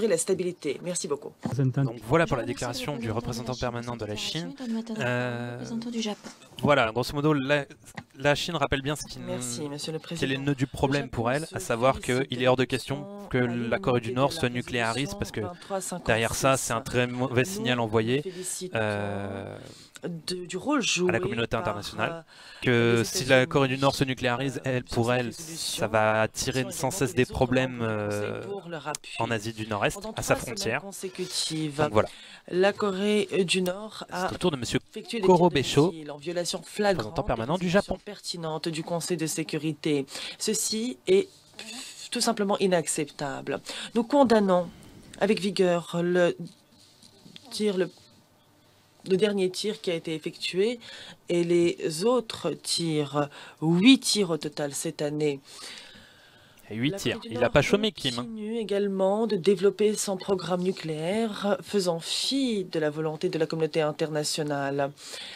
la stabilité. Merci beaucoup. Donc voilà pour la déclaration du représentant permanent de la Chine. Représentant du Japon. Voilà, grosso modo, la Chine rappelle bien Merci, Monsieur le Président. quel est le nœud du problème pour elle, à savoir qu'il est hors de question que la Corée du Nord se nucléarise, parce que derrière ça, c'est un très mauvais signal envoyé du rôle joué à la communauté par, internationale, que si la Corée du Nord se nucléarise, pour elle, ça va attirer sans cesse des problèmes en Asie du Nord-Est, à sa frontière. Donc voilà. La Corée du Nord a C'est au tour de Monsieur effectué des Koro tirs de Besho, missiles en violation flagrante représentant permanent des du Japon. résolutions pertinentes du Conseil de sécurité. Ceci est tout simplement inacceptable. Nous condamnons avec vigueur le dernier tir qui a été effectué et les autres tirs, 8 tirs au total cette année. Et 8 La tirs. Corée du Il n'a Nord pas chômé, Kim. continue également de développer son programme nucléaire, faisant fi de la volonté de la communauté internationale.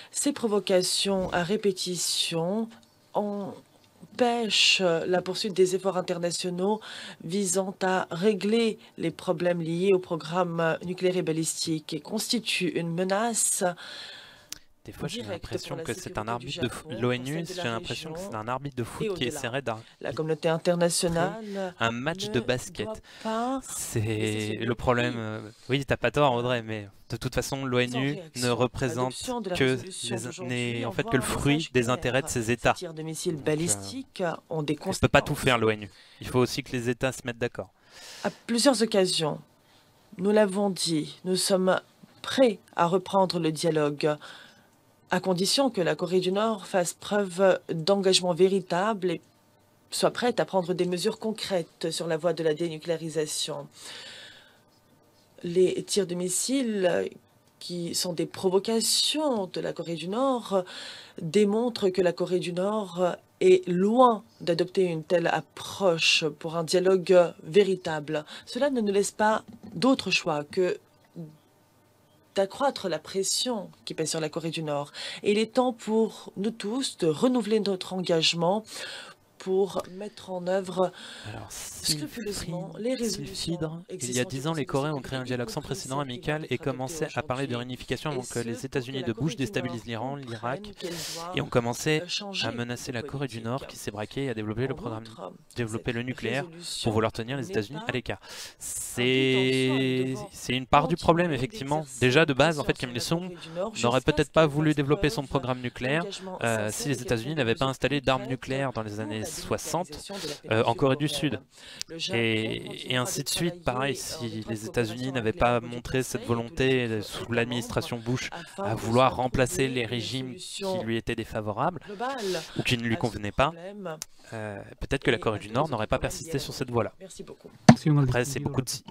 Ces provocations à répétition empêche la poursuite des efforts internationaux visant à régler les problèmes liés au programme nucléaire et balistique et constitue une menace. Des fois, j'ai Direct l'impression pour la que c'est un sécurité arbitre du de Japon, l'ONU, celle de la j'ai l'impression que région c'est un arbitre de et foot qui au-delà. essaierait La communauté internationale un match de ne basket. doit pas C'est laisser sur le problème. Oui, t'as pas tort, Audrey, mais de toute façon, l'ONU ne représente que en fait que le fruit des intérêts de ces États. tirs de missiles Donc, balistiques ont des elle conséquences. peut pas tout faire, l'ONU. Il faut aussi que les États se mettent d'accord. À plusieurs occasions, nous l'avons dit, nous sommes prêts à reprendre le dialogue, à condition que la Corée du Nord fasse preuve d'engagement véritable et soit prête à prendre des mesures concrètes sur la voie de la dénucléarisation. Les tirs de missiles, qui sont des provocations de la Corée du Nord, démontrent que la Corée du Nord est loin d'adopter une telle approche pour un dialogue véritable. Cela ne nous laisse pas d'autre choix que d'accroître la pression qui pèse sur la Corée du Nord. Et il est temps pour nous tous de renouveler notre engagement pour mettre en œuvre scrupuleusement les résolutions. Il y a 10 ans, les Coréens ont créé un dialogue sans précédent amical et commençaient à parler de réunification avant que les États-Unis de Bush déstabilisent l'Iran, l'Irak et ont commencé à menacer la Corée du Nord qui s'est braquée et a développé le programme, développé le nucléaire pour vouloir tenir les États-Unis à l'écart. C'est une part du problème, effectivement. Déjà, de base, en fait, Kim Il-sung n'aurait peut-être pas voulu développer son programme nucléaire si les États-Unis n'avaient pas installé d'armes nucléaires dans les années 60 en Corée du Sud. Et ainsi de suite, pareil, si les États-Unis n'avaient pas montré cette volonté sous l'administration Bush à vouloir remplacer les régimes qui lui étaient défavorables ou qui ne lui convenaient pas, peut-être que la Corée du Nord n'aurait pas persisté sur cette voie-là. Après, c'est beaucoup de si.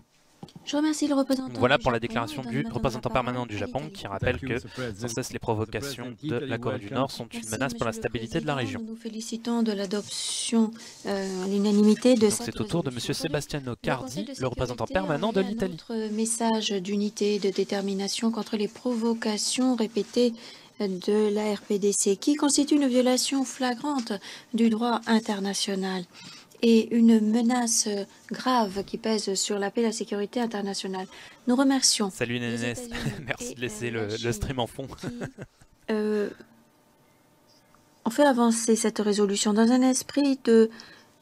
Je remercie le représentant. Voilà pour la déclaration du représentant permanent du Japon qui rappelle que sans cesse les provocations de la Corée du Nord sont une menace pour la stabilité de la région. Nous nous félicitons de l'adoption à l'unanimité de cette c'est au tour de M. Sebastiano Cardi, le représentant permanent de l'Italie. Notre message d'unité et de détermination contre les provocations répétées de la RPDC qui constitue une violation flagrante du droit international et une menace grave qui pèse sur la paix et la sécurité internationale. Nous remercions. Salut Nénès, merci de laisser le stream en fond. On fait avancer cette résolution dans un esprit de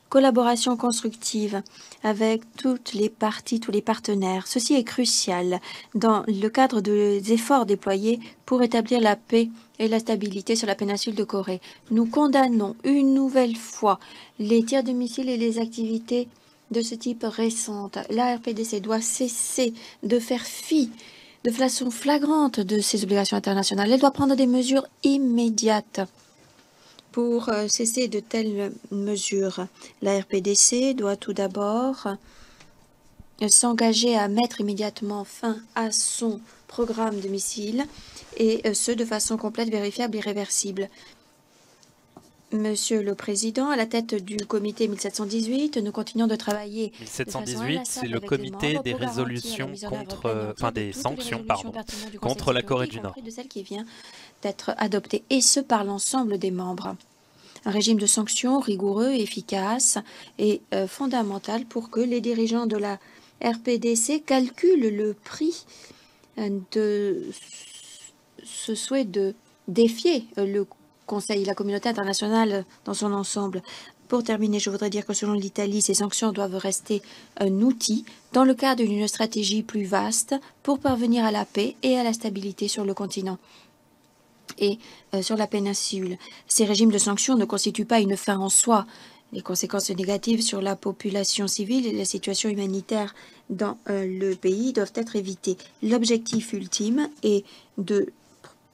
collaboration constructive avec toutes les parties, tous les partenaires. Ceci est crucial dans le cadre des efforts déployés pour établir la paix et la stabilité sur la péninsule de Corée. Nous condamnons une nouvelle fois les tirs de missiles et les activités de ce type récentes. La RPDC doit cesser de faire fi de façon flagrante de ses obligations internationales. Elle doit prendre des mesures immédiates pour cesser de telles mesures. La RPDC doit tout d'abord s'engager à mettre immédiatement fin à son programme de missiles et ce de façon complète, vérifiable et réversible. Monsieur le Président, à la tête du comité 1718, nous continuons de travailler. 1718, c'est le comité des résolutions contre, enfin des sanctions, pardon, contre la Corée du Nord. De celle qui vient d'être adoptée, et ce par l'ensemble des membres. Un régime de sanctions rigoureux, efficace et fondamental pour que les dirigeants de la RPDC calculent le prix de ce souhait de défier le Conseil et la communauté internationale dans son ensemble. Pour terminer, je voudrais dire que selon l'Italie, ces sanctions doivent rester un outil dans le cadre d'une stratégie plus vaste pour parvenir à la paix et à la stabilité sur le continent et sur la péninsule. Ces régimes de sanctions ne constituent pas une fin en soi. Les conséquences négatives sur la population civile et la situation humanitaire dans le pays doivent être évitées. L'objectif ultime est de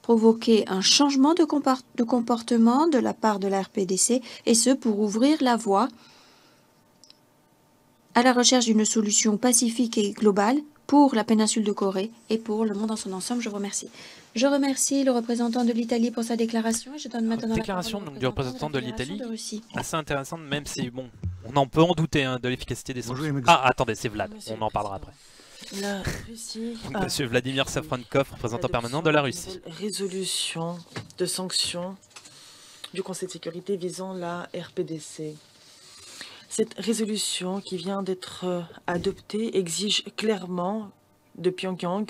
provoquer un changement de comportement de la part de la RPDC, et ce pour ouvrir la voie à la recherche d'une solution pacifique et globale pour la péninsule de Corée et pour le monde dans son ensemble. Je vous remercie. Je remercie le représentant de l'Italie pour sa déclaration et je donne maintenant déclaration la parole du représentant de l'Italie, Russie. assez intéressante, même si bon, on en peut en douter de l'efficacité des sanctions. Ah, attendez, c'est Vlad, on en parlera après. La Russie. Monsieur Vladimir Safronkov, représentant permanent de la Russie. Résolution de sanctions du Conseil de sécurité visant la RPDC. Cette résolution qui vient d'être adoptée exige clairement de Pyongyang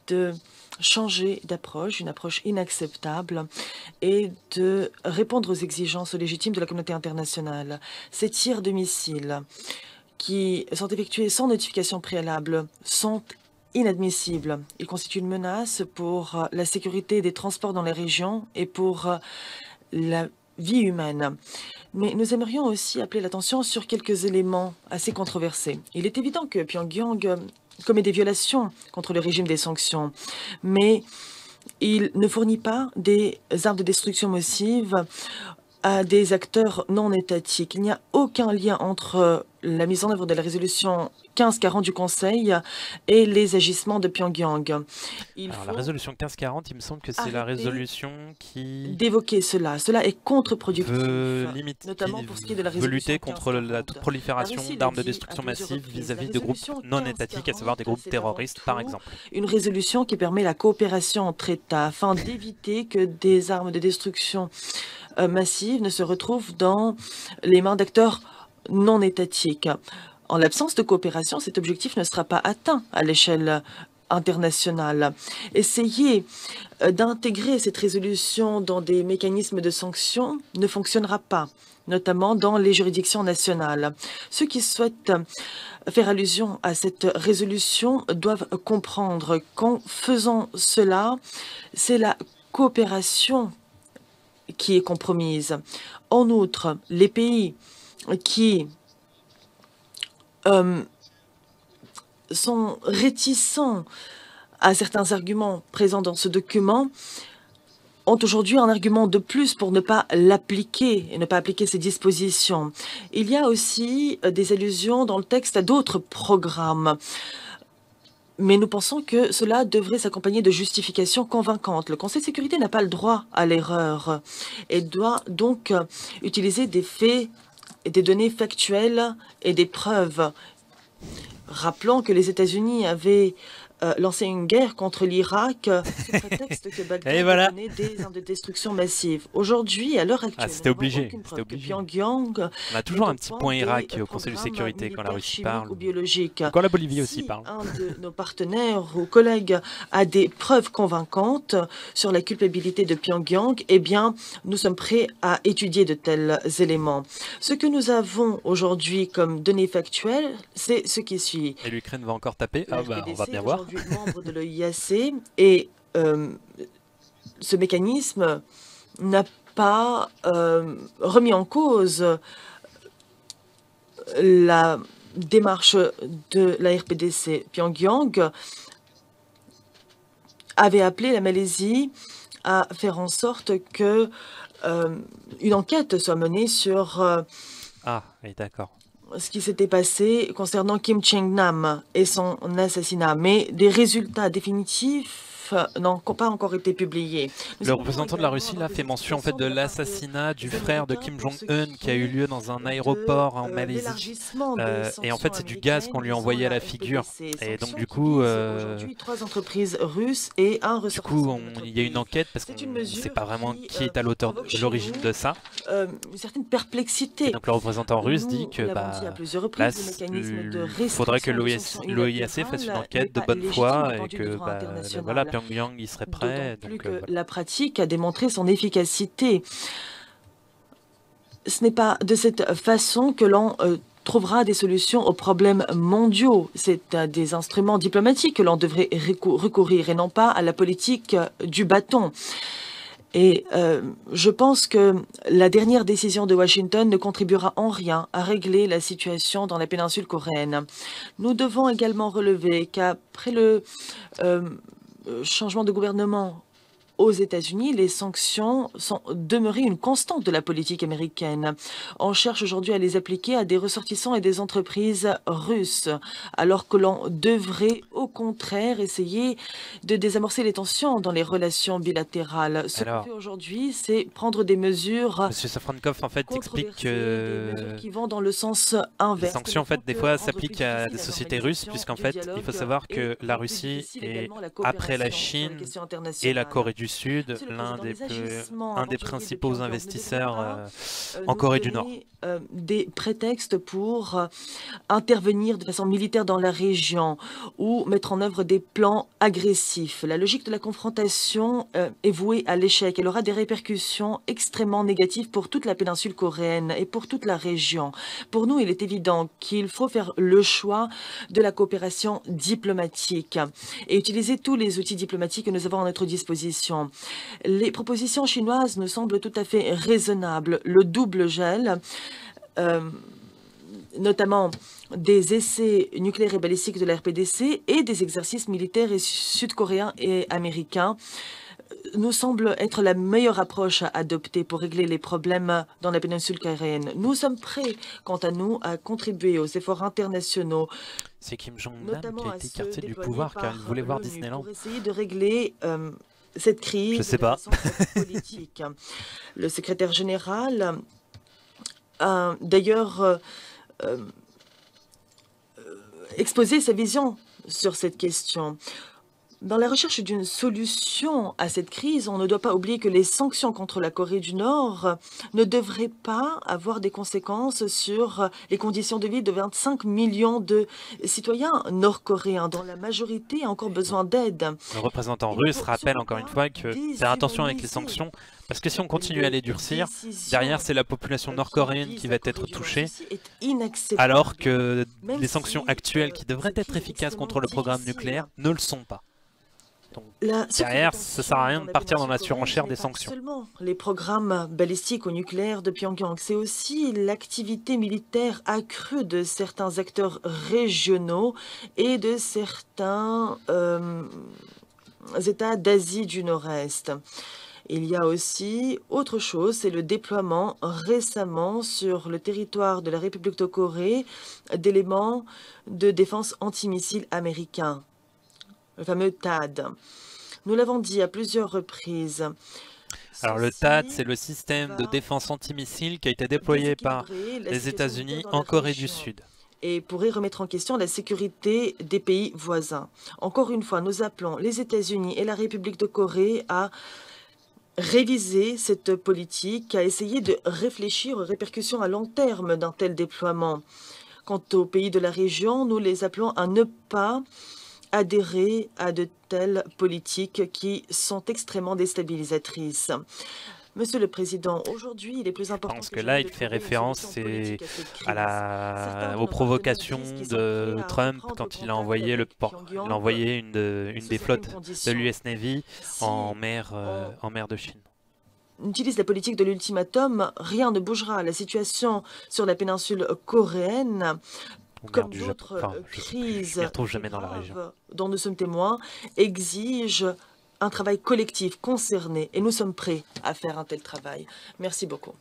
de changer d'approche, une approche inacceptable, et de répondre aux exigences légitimes de la communauté internationale. Ces tirs de missiles qui sont effectués sans notification préalable sont inadmissibles. Ils constituent une menace pour la sécurité des transports dans les régions et pour la vie humaine. Mais nous aimerions aussi appeler l'attention sur quelques éléments assez controversés. Il est évident que Pyongyang commet des violations contre le régime des sanctions, mais il ne fournit pas des armes de destruction massive à des acteurs non étatiques. Il n'y a aucun lien entre la mise en œuvre de la résolution 1540 du Conseil et les agissements de Pyongyang. Alors, la résolution 1540, il me semble que c'est la résolution qui d'évoquer cela. Cela est contre-productif, notamment pour ce qui est de la résolution. Veut lutter contre la toute prolifération d'armes de destruction massive vis-à-vis de groupes non étatiques, à savoir des groupes terroristes, par exemple. Une résolution qui permet la coopération entre États afin d'éviter que des armes de destruction massive ne se retrouvent dans les mains d'acteurs non étatiques. En l'absence de coopération, cet objectif ne sera pas atteint à l'échelle internationale. Essayer d'intégrer cette résolution dans des mécanismes de sanctions ne fonctionnera pas, notamment dans les juridictions nationales. Ceux qui souhaitent faire allusion à cette résolution doivent comprendre qu'en faisant cela, c'est la coopération qui est compromise. En outre, les pays qui sont réticents à certains arguments présents dans ce document ont aujourd'hui un argument de plus pour ne pas l'appliquer et ne pas appliquer ces dispositions. Il y a aussi des allusions dans le texte à d'autres programmes. Mais nous pensons que cela devrait s'accompagner de justifications convaincantes. Le Conseil de sécurité n'a pas le droit à l'erreur et doit donc utiliser des faits, et des données factuelles et des preuves. Rappelons que les États-Unis avaient lancé une guerre contre l'Irak sous prétexte que Bagdad donnait des armes de destruction massive. Aujourd'hui, à l'heure actuelle, c'était obligé. Pyongyang on a toujours un petit point Irak au Conseil de sécurité quand la Russie parle. Ou biologique. Quand la Bolivie aussi parle. Un de nos partenaires ou collègues a des preuves convaincantes sur la culpabilité de Pyongyang, eh bien, nous sommes prêts à étudier de tels éléments. Ce que nous avons aujourd'hui comme données factuelles, c'est ce qui suit. Et l'Ukraine va encore taper. Ah bah, on va bien voir. Membre de l'OIAC et ce mécanisme n'a pas remis en cause la démarche de la RPDC. Pyongyang avait appelé la Malaisie à faire en sorte que une enquête soit menée sur ah, oui, d'accord. Ce qui s'était passé concernant Kim Cheng-nam et son assassinat, mais des résultats définitifs n'ont pas encore été publiés. Le représentant de la Russie là fait mention en fait de l'assassinat du frère de Kim Jong-un qui a eu lieu dans un aéroport en Malaisie. Et en fait c'est du gaz qu'on lui a envoyé à la figure. Et donc du coup, trois entreprises russes et un ressortissant. Il y a une enquête parce qu'on ne sait pas vraiment qui est à l'origine de ça. Une certaine perplexité. Et donc le représentant russe dit que là, il faudrait que l'OIAC fasse une enquête de bonne foi et que voilà, Pyongyang y serait prêt. Donc, la pratique a démontré son efficacité. Ce n'est pas de cette façon que l'on trouvera des solutions aux problèmes mondiaux. C'est à des instruments diplomatiques que l'on devrait recourir et non pas à la politique du bâton. Et je pense que la dernière décision de Washington ne contribuera en rien à régler la situation dans la péninsule coréenne. Nous devons également relever qu'après le changement de gouvernement aux États-Unis, les sanctions sont demeurées une constante de la politique américaine. On cherche aujourd'hui à les appliquer à des ressortissants et des entreprises russes, alors que l'on devrait au contraire essayer de désamorcer les tensions dans les relations bilatérales. Ce qu'on fait aujourd'hui, c'est prendre des mesures... Monsieur Safrankov, en fait, explique que qui vont dans le sens inverse. Les sanctions, en fait, des fois, s'appliquent à des sociétés russes, puisqu'en fait, il faut savoir que la Russie est, après la Chine et la Corée du du Sud, Monsieur le l'un Président, des, les agissements un des aventuriers de principaux Pyongyang ne investisseurs devraient pas, en nous Corée du Nord. donner des prétextes pour intervenir de façon militaire dans la région ou mettre en œuvre des plans agressifs. La logique de la confrontation est vouée à l'échec. Elle aura des répercussions extrêmement négatives pour toute la péninsule coréenne et pour toute la région. Pour nous, il est évident qu'il faut faire le choix de la coopération diplomatique et utiliser tous les outils diplomatiques que nous avons à notre disposition. Les propositions chinoises nous semblent tout à fait raisonnables. Le double gel, notamment des essais nucléaires et balistiques de la RPDC et des exercices militaires sud-coréens et américains, nous semble être la meilleure approche à adopter pour régler les problèmes dans la péninsule coréenne. Nous sommes prêts, quant à nous, à contribuer aux efforts internationaux. C'est Kim Jong-nam qui a été écarté du pouvoir car il voulait voir Disneyland. Pour essayer de régler cette crise Je sais pas. de façon politique. Le secrétaire général a d'ailleurs exposé sa vision sur cette question. Dans la recherche d'une solution à cette crise, on ne doit pas oublier que les sanctions contre la Corée du Nord ne devraient pas avoir des conséquences sur les conditions de vie de 25 millions de citoyens nord-coréens, dont la majorité a encore besoin d'aide. Le représentant russe rappelle encore une fois que faire attention avec les sanctions, parce que si on continue à les durcir, derrière c'est la population nord-coréenne qui va être touchée, alors que les sanctions actuelles qui devraient être efficaces contre le programme nucléaire ne le sont pas. Donc, derrière, ça sert à rien de partir dans la surenchère des sanctions. Seulement les programmes balistiques ou nucléaires de Pyongyang, c'est aussi l'activité militaire accrue de certains acteurs régionaux et de certains États d'Asie du Nord-Est. Il y a aussi autre chose, c'est le déploiement récemment sur le territoire de la République de Corée d'éléments de défense antimissile américains, le fameux THAAD. Nous l'avons dit à plusieurs reprises. Alors le THAAD, c'est le système de défense antimissile qui a été déployé par les États-Unis en Corée du Sud. Et pourrait remettre en question la sécurité des pays voisins. Encore une fois, nous appelons les États-Unis et la République de Corée à réviser cette politique, à essayer de réfléchir aux répercussions à long terme d'un tel déploiement. Quant aux pays de la région, nous les appelons à ne pas adhérer à de telles politiques qui sont extrêmement déstabilisatrices. Monsieur le Président, aujourd'hui, il est plus important. Je pense que là, il fait référence aux provocations de Trump quand il a envoyé, une des flottes de l'US Navy en mer de Chine. Utilise la politique de l'ultimatum, rien ne bougera. La situation sur la péninsule coréenne, comme d'autres crises dont nous sommes témoins, exige un travail collectif concerné et nous sommes prêts à faire un tel travail. Merci beaucoup.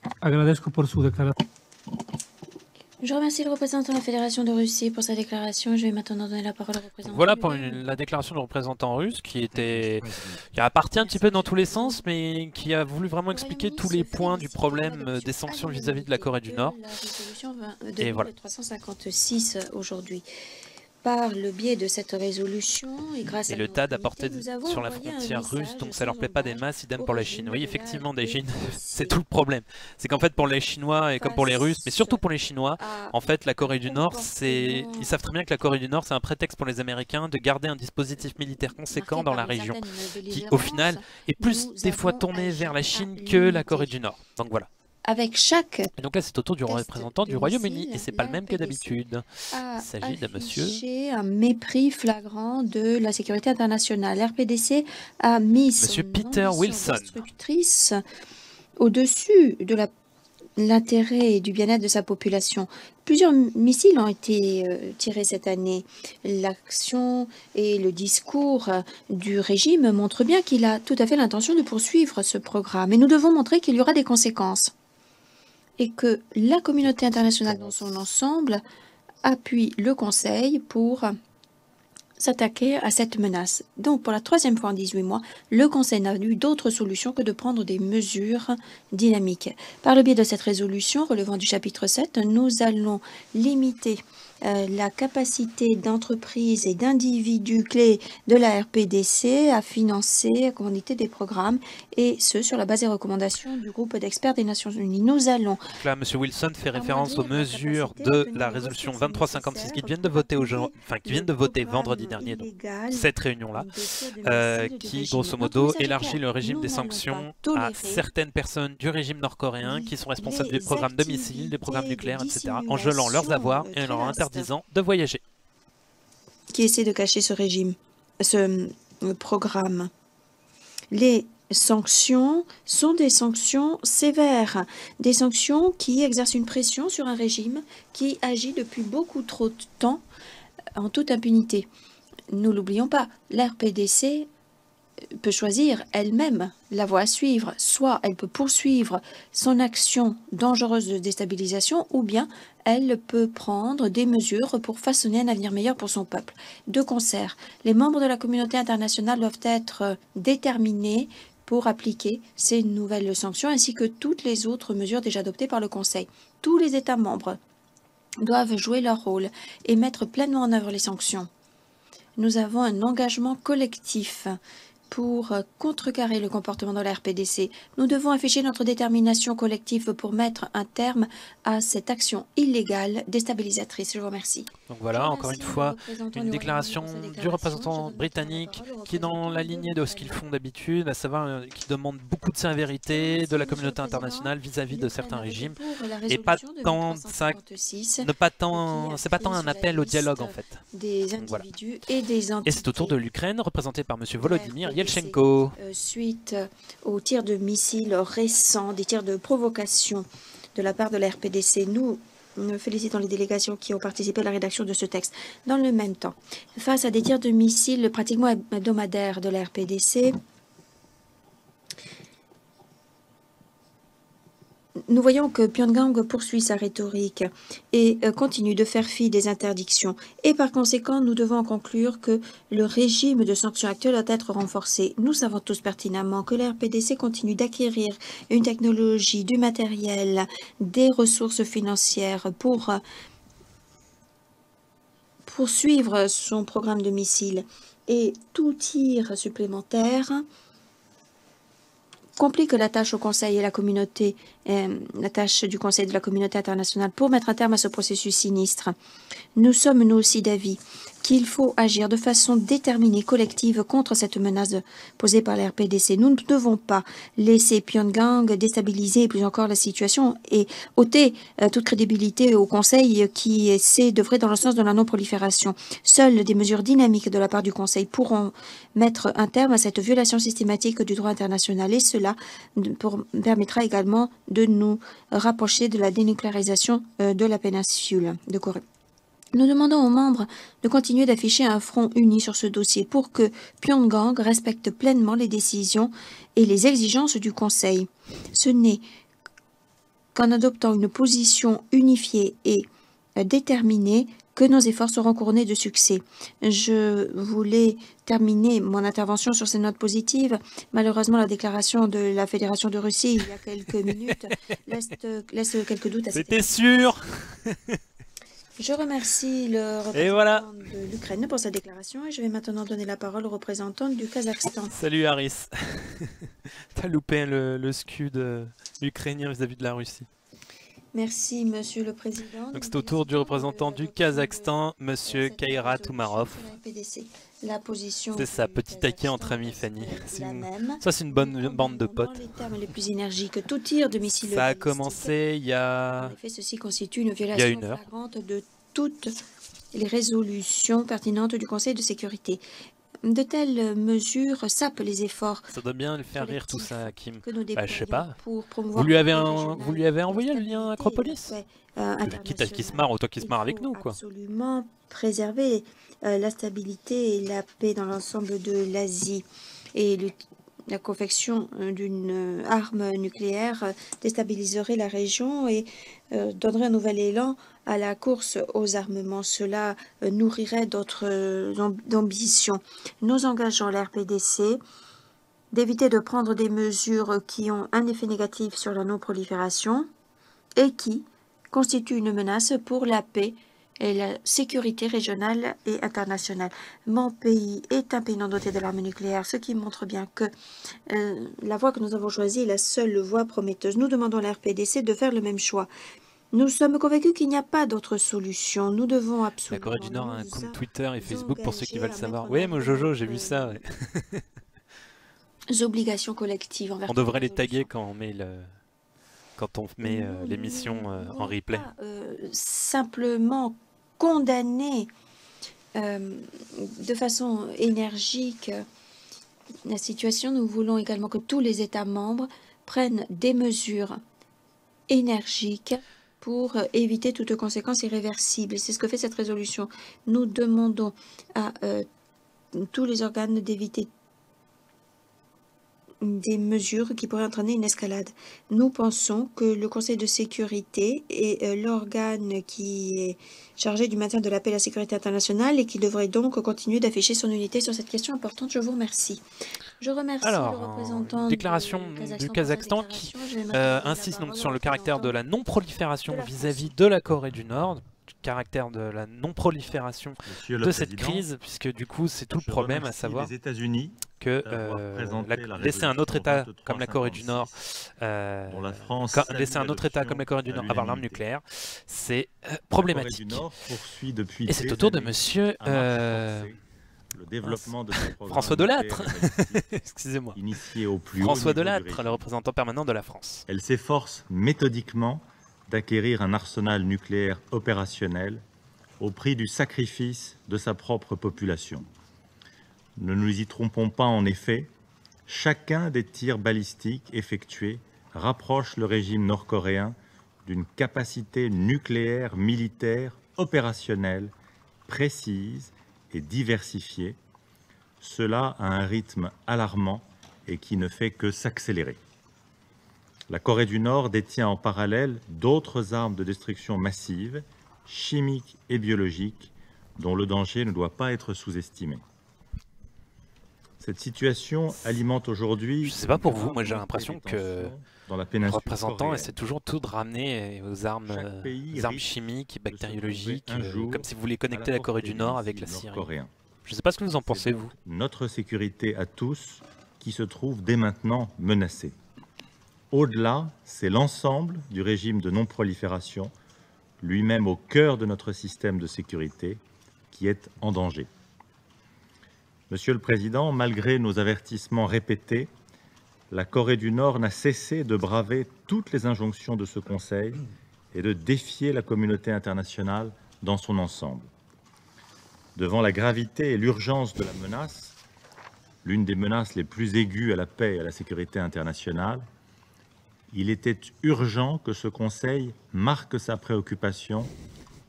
Je remercie le représentant de la Fédération de Russie pour sa déclaration. Je vais maintenant donner la parole au représentant. Voilà pour la déclaration du représentant russe qui a parti un petit peu dans tous les sens, mais qui a voulu vraiment expliquer tous les points du problème des sanctions vis-à-vis de la Corée du Nord. La résolution de Et voilà. 356 aujourd'hui. Par le biais de cette résolution et grâce à le THAAD a porté sur la frontière russe, donc ça leur plaît pas des masses, idem pour la Chine. Oui, effectivement, des Chines, c'est tout le problème. C'est qu'en fait, pour les Chinois et comme pour les Russes, mais surtout pour les Chinois, en fait, la Corée du Nord, ils savent très bien que la Corée du Nord, c'est un prétexte pour les Américains de garder un dispositif militaire conséquent dans la région, qui, au final, est plus des fois tourné vers la Chine que la Corée du Nord. Donc voilà. Avec chaque et donc là, c'est au tour du représentant du Royaume-Uni et c'est pas le même que d'habitude. Il s'agit d'un monsieur. Un mépris flagrant de la sécurité internationale. RPDC a mis Monsieur Peter Wilson au-dessus de l'intérêt et du bien-être de sa population. Plusieurs missiles ont été tirés cette année. L'action et le discours du régime montrent bien qu'il a tout à fait l'intention de poursuivre ce programme. Et nous devons montrer qu'il y aura des conséquences. Et que la communauté internationale dans son ensemble appuie le Conseil pour s'attaquer à cette menace. Donc, pour la troisième fois en 18 mois, le Conseil n'a eu d'autre solution que de prendre des mesures dynamiques. Par le biais de cette résolution relevant du chapitre 7, nous allons limiter la capacité d'entreprises et d'individus clés de la RPDC à financer, à commanditer des programmes, et ce, sur la base des recommandations du groupe d'experts des Nations Unies. Nous allons... Donc là, M. Wilson fait référence aux mesures de la résolution 2356 qui viennent de voter vendredi dernier, donc cette réunion-là, qui, grosso modo, élargit le régime des sanctions à certaines personnes du régime nord-coréen qui sont responsables des programmes de missiles, des programmes nucléaires, etc., en gelant leurs avoirs et en leur interdisant de voyager. Qui essaie de cacher ce régime, ce programme. Les sanctions sont des sanctions sévères, des sanctions qui exercent une pression sur un régime qui agit depuis beaucoup trop de temps en toute impunité. Nous l'oublions pas, la RPDC peut choisir elle-même la voie à suivre. Soit elle peut poursuivre son action dangereuse de déstabilisation, ou bien elle peut prendre des mesures pour façonner un avenir meilleur pour son peuple. De concert, les membres de la communauté internationale doivent être déterminés pour appliquer ces nouvelles sanctions, ainsi que toutes les autres mesures déjà adoptées par le Conseil. Tous les États membres doivent jouer leur rôle et mettre pleinement en œuvre les sanctions. Nous avons un engagement collectif pour contrecarrer le comportement de la RPDC. Nous devons afficher notre détermination collective pour mettre un terme à cette action illégale déstabilisatrice. Je vous remercie. Donc voilà, encore une fois, une déclaration du représentant britannique qui est dans la lignée de ce qu'ils font d'habitude, à savoir qui demande beaucoup de sévérité de la communauté internationale vis-à-vis de certains régimes, et pas tant ça, c'est pas tant un appel au dialogue en fait. Donc, voilà. Et c'est au tour de l'Ukraine, représentée par M. Volodymyr Yelchenko. Suite aux tirs de missiles récents, des tirs de provocation de la part de la RPDC, nous félicitons les délégations qui ont participé à la rédaction de ce texte. Dans le même temps, face à des tirs de missiles pratiquement hebdomadaires de la RPDC, nous voyons que Pyongyang poursuit sa rhétorique et continue de faire fi des interdictions. Et par conséquent, nous devons en conclure que le régime de sanctions actuel doit être renforcé. Nous savons tous pertinemment que la RPDC continue d'acquérir une technologie, du matériel, des ressources financières pour poursuivre son programme de missiles. Et tout tir supplémentaire complique la tâche au Conseil et la communauté, la tâche du Conseil de la communauté internationale pour mettre un terme à ce processus sinistre. Nous sommes nous aussi d'avis qu'il faut agir de façon déterminée, collective, contre cette menace posée par la RPDC. Nous ne devons pas laisser Pyongyang déstabiliser plus encore la situation et ôter toute crédibilité au Conseil qui essaie d'œuvrer dans le sens de la non-prolifération. Seules des mesures dynamiques de la part du Conseil pourront mettre un terme à cette violation systématique du droit international, et cela permettra également de nous rapprocher de la dénucléarisation de la péninsule de Corée. Nous demandons aux membres de continuer d'afficher un front uni sur ce dossier pour que Pyongyang respecte pleinement les décisions et les exigences du Conseil. Ce n'est qu'en adoptant une position unifiée et déterminée que nos efforts seront couronnés de succès. Je voulais terminer mon intervention sur ces notes positives. Malheureusement, la déclaration de la Fédération de Russie il y a quelques minutes laisse quelques doutes à cette C'était sûr. Je remercie le représentant de l'Ukraine pour sa déclaration et je vais maintenant donner la parole au représentant du Kazakhstan. Salut Harris. T'as loupé le scud ukrainien vis-à-vis de la Russie. Merci, Monsieur le Président. Donc c'est au tour du représentant du Kazakhstan, Monsieur Kairat Umarov. C'est ça, petit taquet entre amis, Fanny. Ça, c'est une bonne bande de potes. Ça a commencé il y a... En effet, ceci constitue une violation flagrante de toutes les résolutions pertinentes du Conseil de sécurité. De telles mesures sapent les efforts. Ça doit bien le faire rire tout ça, Kim. Bah, je sais pas. Vous lui avez envoyé le lien Acropolis? Quitte à qu'il se marre, autant qu'il se marre avec nous, quoi. Absolument préserver la stabilité et la paix dans l'ensemble de l'Asie. Et la confection d'une arme nucléaire déstabiliserait la région et donnerait un nouvel élan à la course aux armements. Cela nourrirait d'autres ambitions. Nous engageons la RPDC d'éviter de prendre des mesures qui ont un effet négatif sur la non-prolifération et qui constituent une menace pour la paix et la sécurité régionale et internationale. Mon pays est un pays non doté de l'arme nucléaire, ce qui montre bien que la voie que nous avons choisie est la seule voie prometteuse. Nous demandons à la RPDC de faire le même choix. Nous sommes convaincus qu'il n'y a pas d'autre solution. Nous devons absolument... La Corée du Nord a un compte Twitter et Facebook pour ceux qui veulent savoir. Oui, Oui, moi Jojo, j'ai vu ça. Ouais. Obligations collectives envers... On devrait les taguer quand on met l'émission en replay. Simplement condamner de façon énergique la situation. Nous voulons également que tous les États membres prennent des mesures énergiques pour éviter toute conséquence irréversible. C'est ce que fait cette résolution. Nous demandons à tous les organes d'éviter des mesures qui pourraient entraîner une escalade. Nous pensons que le Conseil de sécurité est l'organe qui est chargé du maintien de la paix et de la sécurité internationale et qui devrait donc continuer d'afficher son unité sur cette question importante. Je vous remercie. Je remercie le représentant déclaration du Kazakhstan qui insiste donc sur le caractère de la non-prolifération vis-à-vis de la Corée du Nord, caractère de la non-prolifération de cette crise, puisque du coup c'est tout le problème, à savoir les États-Unis que laisser un autre État comme la Corée du Nord, laisser un autre État comme la Corée du Nord avoir l'arme nucléaire, c'est problématique. Et c'est au tour de Monsieur le développement de François Delattre, excusez-moi, initié au plus François Delattre, le représentant permanent de la France. Elle s'efforce méthodiquement d'acquérir un arsenal nucléaire opérationnel au prix du sacrifice de sa propre population. Ne nous y trompons pas en effet, chacun des tirs balistiques effectués rapproche le régime nord-coréen d'une capacité nucléaire militaire opérationnelle précise et diversifiée, cela à un rythme alarmant et qui ne fait que s'accélérer. La Corée du Nord détient en parallèle d'autres armes de destruction massive, chimiques et biologiques, dont le danger ne doit pas être sous-estimé. Cette situation alimente aujourd'hui... Je ne sais pas pour vous, moi j'ai l'impression que le représentant essaie toujours tout de ramener aux armes chimiques et bactériologiques, comme si vous voulez connecter la Corée du Nord avec la Syrie. Je ne sais pas ce que vous en pensez, vous. Notre sécurité à tous qui se trouve dès maintenant menacée. Au-delà, c'est l'ensemble du régime de non-prolifération, lui-même au cœur de notre système de sécurité, qui est en danger. Monsieur le Président, malgré nos avertissements répétés, la Corée du Nord n'a cessé de braver toutes les injonctions de ce Conseil et de défier la communauté internationale dans son ensemble. Devant la gravité et l'urgence de la menace, l'une des menaces les plus aiguës à la paix et à la sécurité internationale, il était urgent que ce Conseil marque sa préoccupation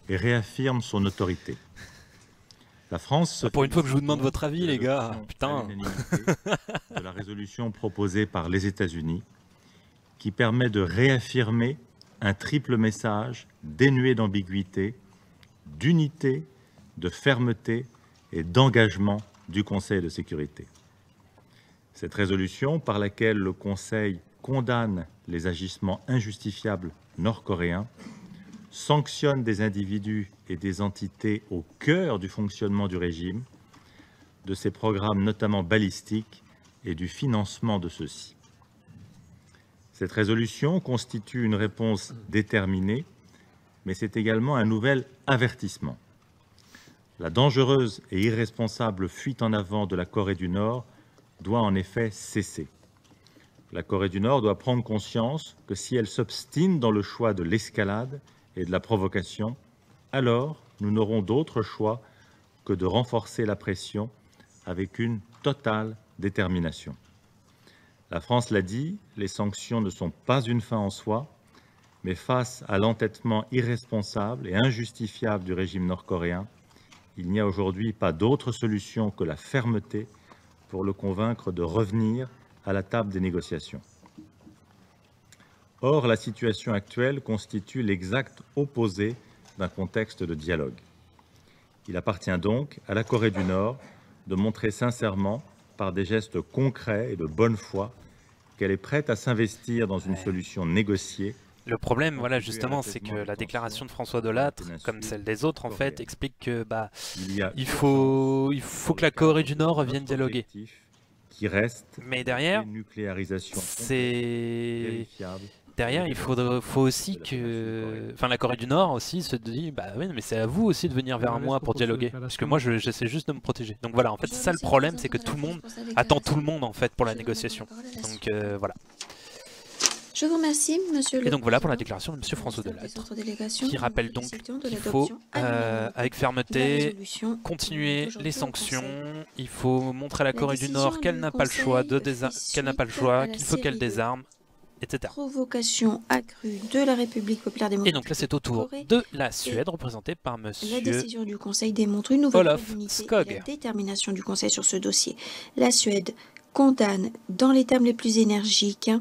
et réaffirme son autorité. La France... Pour une fois que je vous demande votre avis, les gars, putain. De la résolution proposée par les États-Unis, qui permet de réaffirmer un triple message dénué d'ambiguïté, d'unité, de fermeté et d'engagement du Conseil de sécurité. Cette résolution, par laquelle le Conseil condamne les agissements injustifiables nord-coréens, sanctionne des individus et des entités au cœur du fonctionnement du régime, de ses programmes notamment balistiques et du financement de ceux-ci. Cette résolution constitue une réponse déterminée, mais c'est également un nouvel avertissement. La dangereuse et irresponsable fuite en avant de la Corée du Nord doit en effet cesser. La Corée du Nord doit prendre conscience que si elle s'obstine dans le choix de l'escalade et de la provocation, alors nous n'aurons d'autre choix que de renforcer la pression avec une totale détermination. La France l'a dit, les sanctions ne sont pas une fin en soi, mais face à l'entêtement irresponsable et injustifiable du régime nord-coréen, il n'y a aujourd'hui pas d'autre solution que la fermeté pour le convaincre de revenir à la table des négociations. Or, la situation actuelle constitue l'exact opposé d'un contexte de dialogue. Il appartient donc à la Corée du Nord de montrer sincèrement, par des gestes concrets et de bonne foi, qu'elle est prête à s'investir dans une solution négociée Le problème, voilà, contribuer à justement, c'est que l'apaisement des la tensions déclaration de François sur la Delattre, comme péninsule celle des autres, en fait, coréenne. explique que Il y a il faut que la Corée du Nord revienne dialoguer. Qui reste Mais derrière, nucléarisation c'est derrière, faut aussi que, enfin, la Corée du Nord aussi se dit, bah oui, mais c'est à vous aussi de venir vers moi pour dialoguer, parce que moi, j'essaie juste de me protéger. Donc voilà, en fait, c'est ça le problème, c'est que tout le monde attend tout le monde en fait pour la négociation. Donc voilà. Je vous remercie, monsieur le Et donc voilà pour la Président. déclaration de monsieur François Delattre, Notre délégation qui rappelle donc décision de qu'il faut, l'adoption à l'unanimité avec de la fermeté, résolution continuer aujourd'hui les au sanctions. Conseil. Il faut montrer à la La Corée du Nord décision qu'elle du n'a pas le choix de Conseil fait qu'elle n'a pas le suite choix, à la qu'il faut qu'elle série de désarme, etc. Provocation accrue de la République populaire Et démocratique donc là, c'est au de tour Corée. de la Suède, représentée par La monsieur. décision du Conseil démontre une nouvelle Olaf fois l'unité et Skog. la détermination du Conseil sur ce dossier. La Suède condamne, dans les termes les plus énergiques,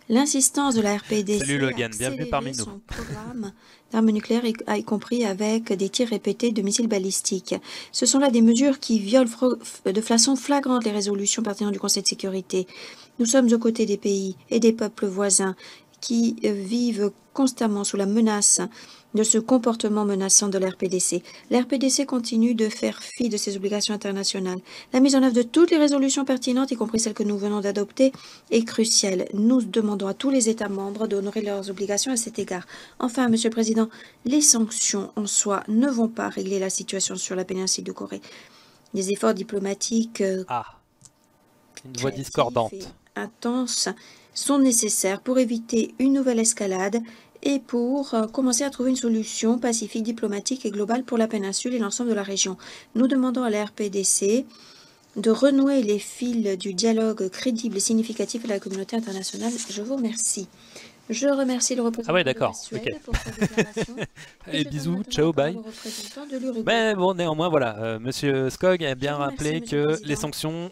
l'insistance de la RPDC Salut Logan, à bienvenue parmi nous. son programme d'armes nucléaires, y compris avec des tirs répétés de missiles balistiques. Ce sont là des mesures qui violent de façon flagrante les résolutions pertinentes du Conseil de sécurité. Nous sommes aux côtés des pays et des peuples voisins qui vivent constamment sous la menace de ce comportement menaçant de la RPDC. La RPDC continue de faire fi de ses obligations internationales. La mise en œuvre de toutes les résolutions pertinentes, y compris celles que nous venons d'adopter, est cruciale. Nous demandons à tous les États membres d'honorer leurs obligations à cet égard. Enfin, Monsieur le Président, les sanctions en soi ne vont pas régler la situation sur la péninsule de Corée. Des efforts diplomatiques Ah, une voix discordante. et intenses sont nécessaires pour éviter une nouvelle escalade et pour commencer à trouver une solution pacifique, diplomatique et globale pour la péninsule et l'ensemble de la région. Nous demandons à la RPDC de renouer les fils du dialogue crédible et significatif à la communauté internationale. Je vous remercie. Je remercie le représentant Ah ouais, d'accord, de la Suède ok. pour sa déclaration. Allez, Et je bisous, donne maintenant ciao, la parole bye. au représentant de l'Uruguay. Mais bon, néanmoins, voilà, monsieur Skog a bien Je vous remercie, rappelé monsieur le que président. les sanctions,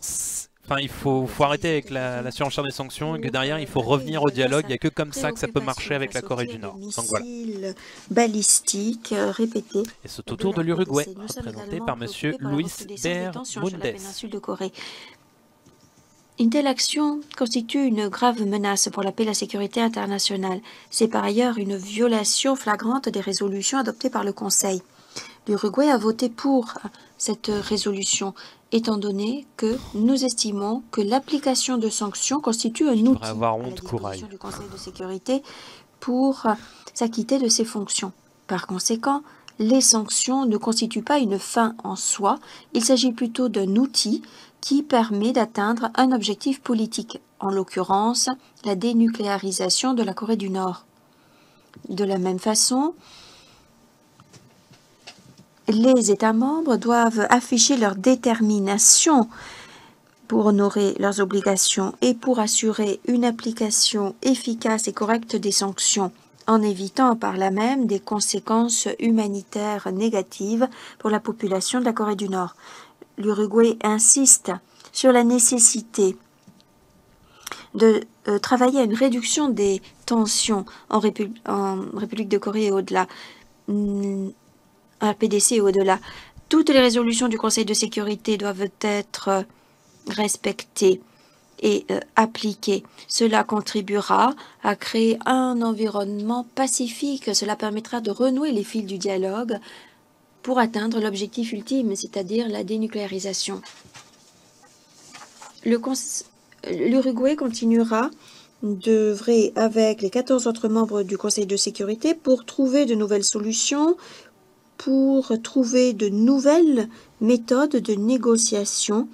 enfin, il faut arrêter avec la surenchère des sanctions et que derrière, il faut revenir au dialogue. Il n'y a que comme ça que ça peut marcher avec la Corée du Nord. Donc voilà. Missiles balistiques répétés. Et c'est au tour de l'Uruguay, Nous sommes représenté également par monsieur préoccupés par la Luis recrudescence des tensions sur la Bermúdez. péninsule de Corée. Une telle action constitue une grave menace pour la paix et la sécurité internationale. C'est par ailleurs une violation flagrante des résolutions adoptées par le Conseil. L'Uruguay a voté pour cette résolution, étant donné que nous estimons que l'application de sanctions constitue un outil avoir à la honte, disposition Courail. du Conseil de sécurité pour s'acquitter de ses fonctions. Par conséquent, les sanctions ne constituent pas une fin en soi, il s'agit plutôt d'un outil qui permet d'atteindre un objectif politique, en l'occurrence la dénucléarisation de la Corée du Nord. De la même façon, les États membres doivent afficher leur détermination pour honorer leurs obligations et pour assurer une application efficace et correcte des sanctions, en évitant par là même des conséquences humanitaires négatives pour la population de la Corée du Nord. L'Uruguay insiste sur la nécessité de travailler à une réduction des tensions en République de Corée et au-delà, RPDC et au-delà. Toutes les résolutions du Conseil de sécurité doivent être respectées et appliquées. Cela contribuera à créer un environnement pacifique. Cela permettra de renouer les fils du dialogue pour atteindre l'objectif ultime, c'est-à-dire la dénucléarisation. L'Uruguay continuera d'œuvrer avec les 14 autres membres du Conseil de sécurité pour trouver de nouvelles solutions, pour trouver de nouvelles méthodes de négociation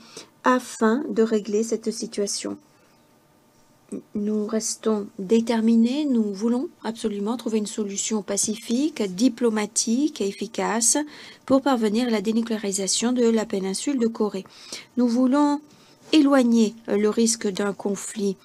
afin de régler cette situation. Nous restons déterminés, nous voulons absolument trouver une solution pacifique, diplomatique et efficace pour parvenir à la dénucléarisation de la péninsule de Corée. Nous voulons éloigner le risque d'un conflit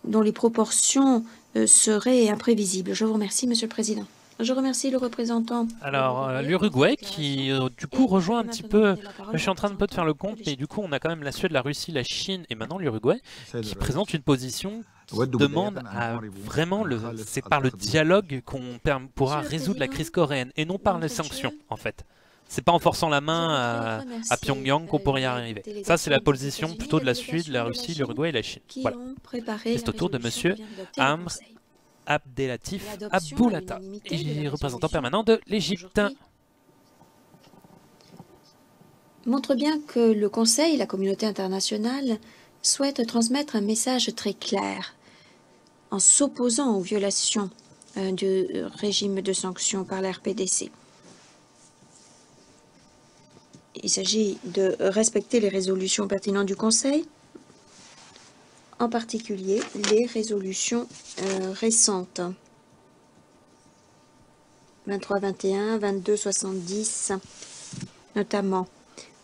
dont les proportions seraient imprévisibles. Je vous remercie, Monsieur le Président. Je remercie le représentant. Alors, l'Uruguay qui, du coup, rejoint un petit peu... Je suis en train de peu de faire le compte, mais du coup, on a quand même la Suède, la Russie, la Chine et maintenant l'Uruguay qui présente une position qui demande à vraiment... C'est par le dialogue qu'on pourra résoudre la crise coréenne et non par les sanctions, en fait. c'est pas en forçant la main à Pyongyang qu'on pourrait y arriver. Ça, c'est la position plutôt de la Suède, la Russie, l'Uruguay et la Chine. Voilà. C'est au tour de monsieur Amr Abdelatif Aboulata, représentant permanent de l'Égypte. Montre bien que le Conseil et la communauté internationale souhaitent transmettre un message très clair en s'opposant aux violations du régime de sanctions par la RPDC. Il s'agit de respecter les résolutions pertinentes du Conseil, en particulier les résolutions récentes. 23-21, 22-70 notamment.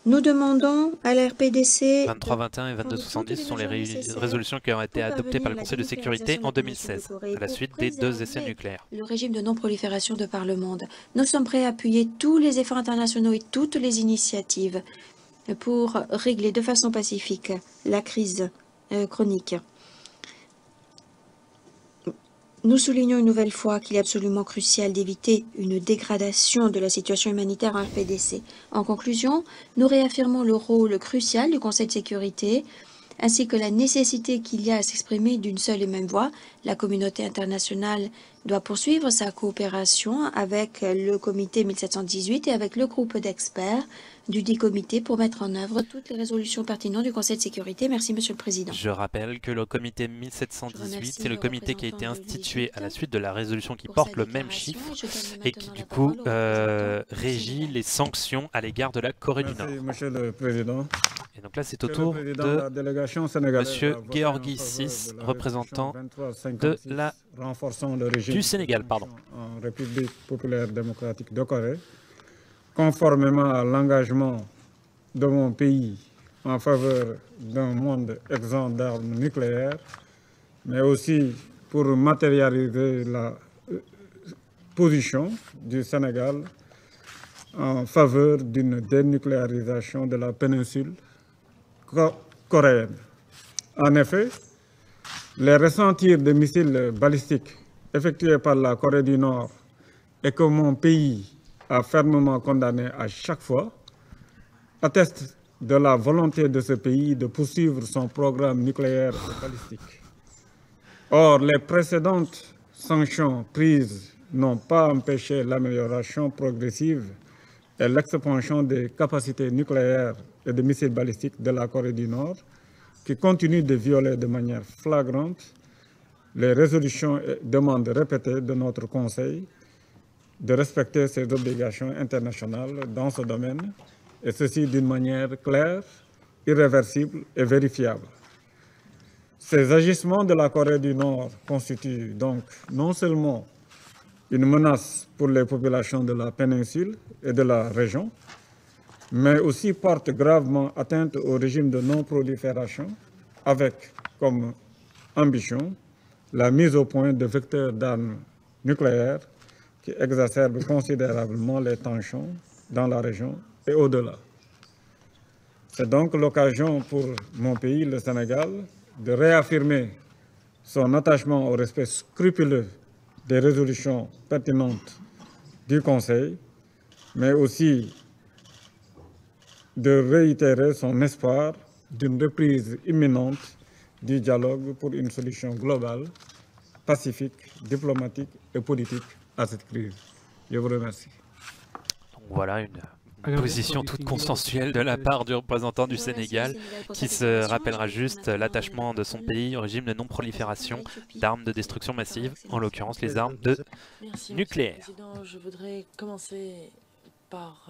Nous demandons à la RPDC... 23-21 et 22-70 sont les résolutions qui ont été adoptées par le Conseil de sécurité en 2016, à la suite des 2 essais nucléaires. Le régime de non-prolifération de par le monde. Nous sommes prêts à appuyer tous les efforts internationaux et toutes les initiatives pour régler de façon pacifique la crise chronique. Nous soulignons une nouvelle fois qu'il est absolument crucial d'éviter une dégradation de la situation humanitaire en RPDC. En conclusion, nous réaffirmons le rôle crucial du Conseil de sécurité ainsi que la nécessité qu'il y a à s'exprimer d'une seule et même voix. La communauté internationale doit poursuivre sa coopération avec le comité 1718 et avec le groupe d'experts du dit comité pour mettre en œuvre toutes les résolutions pertinentes du Conseil de sécurité. Merci, Monsieur le Président. Je rappelle que le comité 1718, c'est le comité qui a été institué à la suite de la résolution qui porte le même chiffre et qui, du coup, régit les sanctions à l'égard de la Corée du Nord. Monsieur le Président. Et donc là, c'est au tour de Monsieur Georgi VI, représentant du Sénégal. En République populaire démocratique de Corée, conformément à l'engagement de mon pays en faveur d'un monde exempt d'armes nucléaires, mais aussi pour matérialiser la position du Sénégal en faveur d'une dénucléarisation de la péninsule coréenne. En effet, les récents tirs de missiles balistiques effectués par la Corée du Nord et que mon pays a fermement condamné à chaque fois attestent de la volonté de ce pays de poursuivre son programme nucléaire et balistique. Or, les précédentes sanctions prises n'ont pas empêché l'amélioration progressive et l'expansion des capacités nucléaires et de missiles balistiques de la Corée du Nord, qui continue de violer de manière flagrante les résolutions et demandes répétées de notre Conseil de respecter ses obligations internationales dans ce domaine, et ceci d'une manière claire, irréversible et vérifiable. Ces agissements de la Corée du Nord constituent donc non seulement une menace pour les populations de la péninsule et de la région, mais aussi portent gravement atteinte au régime de non-prolifération, avec comme ambition la mise au point de vecteurs d'armes nucléaires qui exacerbent considérablement les tensions dans la région et au-delà. C'est donc l'occasion pour mon pays, le Sénégal, de réaffirmer son attachement au respect scrupuleux des résolutions pertinentes du Conseil, mais aussi de réitérer son espoir d'une reprise imminente du dialogue pour une solution globale, pacifique, diplomatique et politique à cette crise. Je vous remercie. Voilà une position toute consensuelle de la part du représentant du Sénégal qui se rappellera juste l'attachement de son pays au régime de non-prolifération d'armes de destruction massive, en l'occurrence les armes de nucléaire. Président, je voudrais commencer par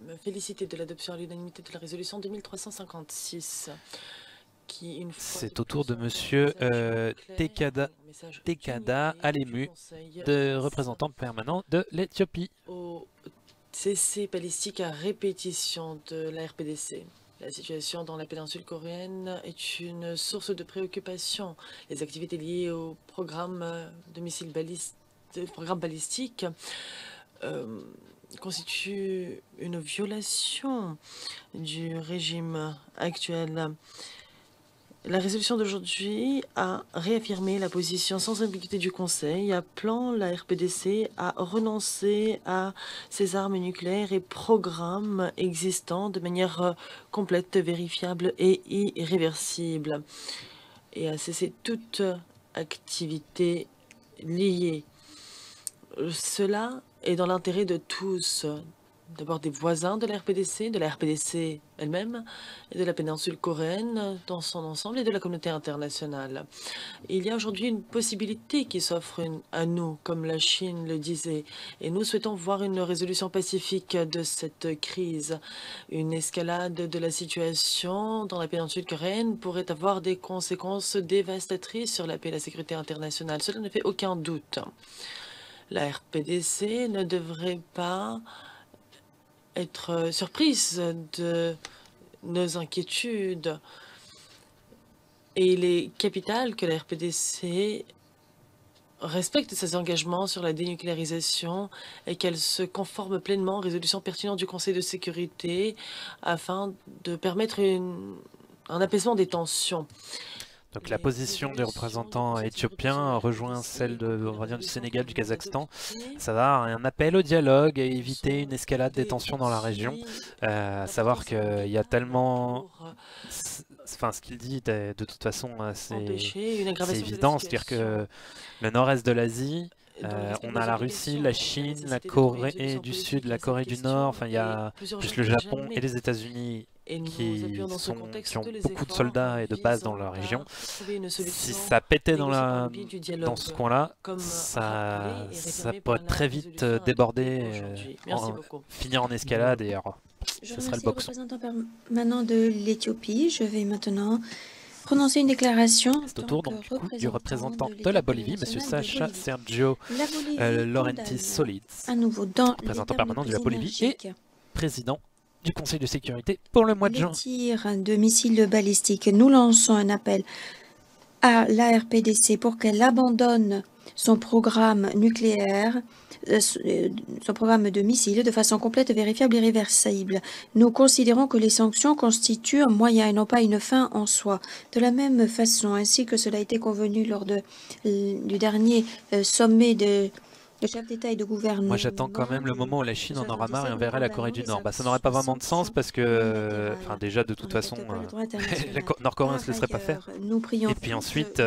me féliciter de l'adoption à l'unanimité de la résolution 2356. C'est au tour de Monsieur Tekada Alemu, représentant permanent de l'Éthiopie. Cessez balistique à répétition de la RPDC. La situation dans la péninsule coréenne est une source de préoccupation. Les activités liées au programme de missiles balistiques constituent une violation du régime actuel. La résolution d'aujourd'hui a réaffirmé la position sans ambiguïté du Conseil, appelant la RPDC à renoncer à ses armes nucléaires et programmes existants de manière complète, vérifiable et irréversible, et à cesser toute activité liée. Cela est dans l'intérêt de tous. D'abord des voisins de la RPDC elle-même, et de la péninsule coréenne dans son ensemble et de la communauté internationale. Il y a aujourd'hui une possibilité qui s'offre à nous, comme la Chine le disait, et nous souhaitons voir une résolution pacifique de cette crise. Une escalade de la situation dans la péninsule coréenne pourrait avoir des conséquences dévastatrices sur la paix et la sécurité internationale. Cela ne fait aucun doute. La RPDC ne devrait pas être surprise de nos inquiétudes. Et il est capital que la RPDC respecte ses engagements sur la dénucléarisation et qu'elle se conforme pleinement aux résolutions pertinentes du Conseil de sécurité afin de permettre un apaisement des tensions. Donc la position des représentants éthiopiens rejoint celle du Sénégal, du Kazakhstan. Ça va, un appel au dialogue et éviter une escalade des tensions dans la région. Savoir qu'il y a tellement... Enfin, ce qu'il dit, de toute façon, c'est évident. C'est-à-dire que le nord-est de l'Asie, on a la Russie, la Chine, la Corée du Sud, la Corée du Nord. Enfin, il y a plus le Japon et les États-Unis qui ont beaucoup de soldats et de bases dans la région. Si ça pétait dans ce coin-là, ça pourrait très vite déborder, finir en escalade et ce serait le boxon. Je remercie le représentant permanent de l'Éthiopie. Je vais maintenant prononcer une déclaration. C'est au tour donc, du représentant de la Bolivie, M. Sacha Sergio Laurentis Solids, représentant permanent de la Bolivie et président du Conseil de sécurité pour le mois de juin. Les tirs de missiles balistiques. Nous lançons un appel à la RPDC pour qu'elle abandonne son programme nucléaire, son programme de missiles de façon complète, vérifiable et irréversible. Nous considérons que les sanctions constituent un moyen et non pas une fin en soi. De la même façon, ainsi que cela a été convenu lors du dernier sommet de chefs d'État et de gouvernement. Moi j'attends quand même le moment où la Chine en aura marre et enverrait la Corée du Nord. Ça n'aurait pas vraiment de sens parce que, déjà de toute façon, les Nord-Coréens ne se laisseraient pas faire. Et puis ensuite,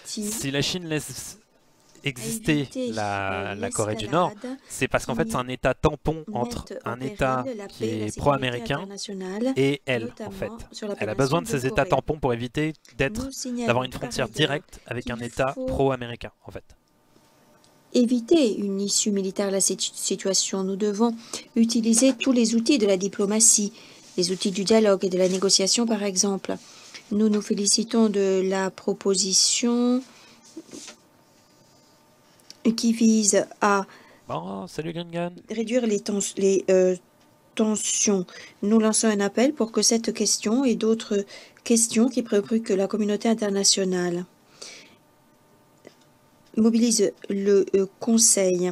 si la Chine laisse exister la Corée du Nord, c'est parce qu'en fait c'est un État tampon entre un État qui est pro-américain et elle, en fait. Elle a besoin de ces États tampons pour éviter d'avoir une frontière directe avec un État pro-américain, en fait. Éviter une issue militaire à la situation. Nous devons utiliser tous les outils de la diplomatie, les outils du dialogue et de la négociation par exemple. Nous nous félicitons de la proposition qui vise à réduire les tensions. Nous lançons un appel pour que cette question et d'autres questions qui préoccupent la communauté internationale mobilise le Conseil.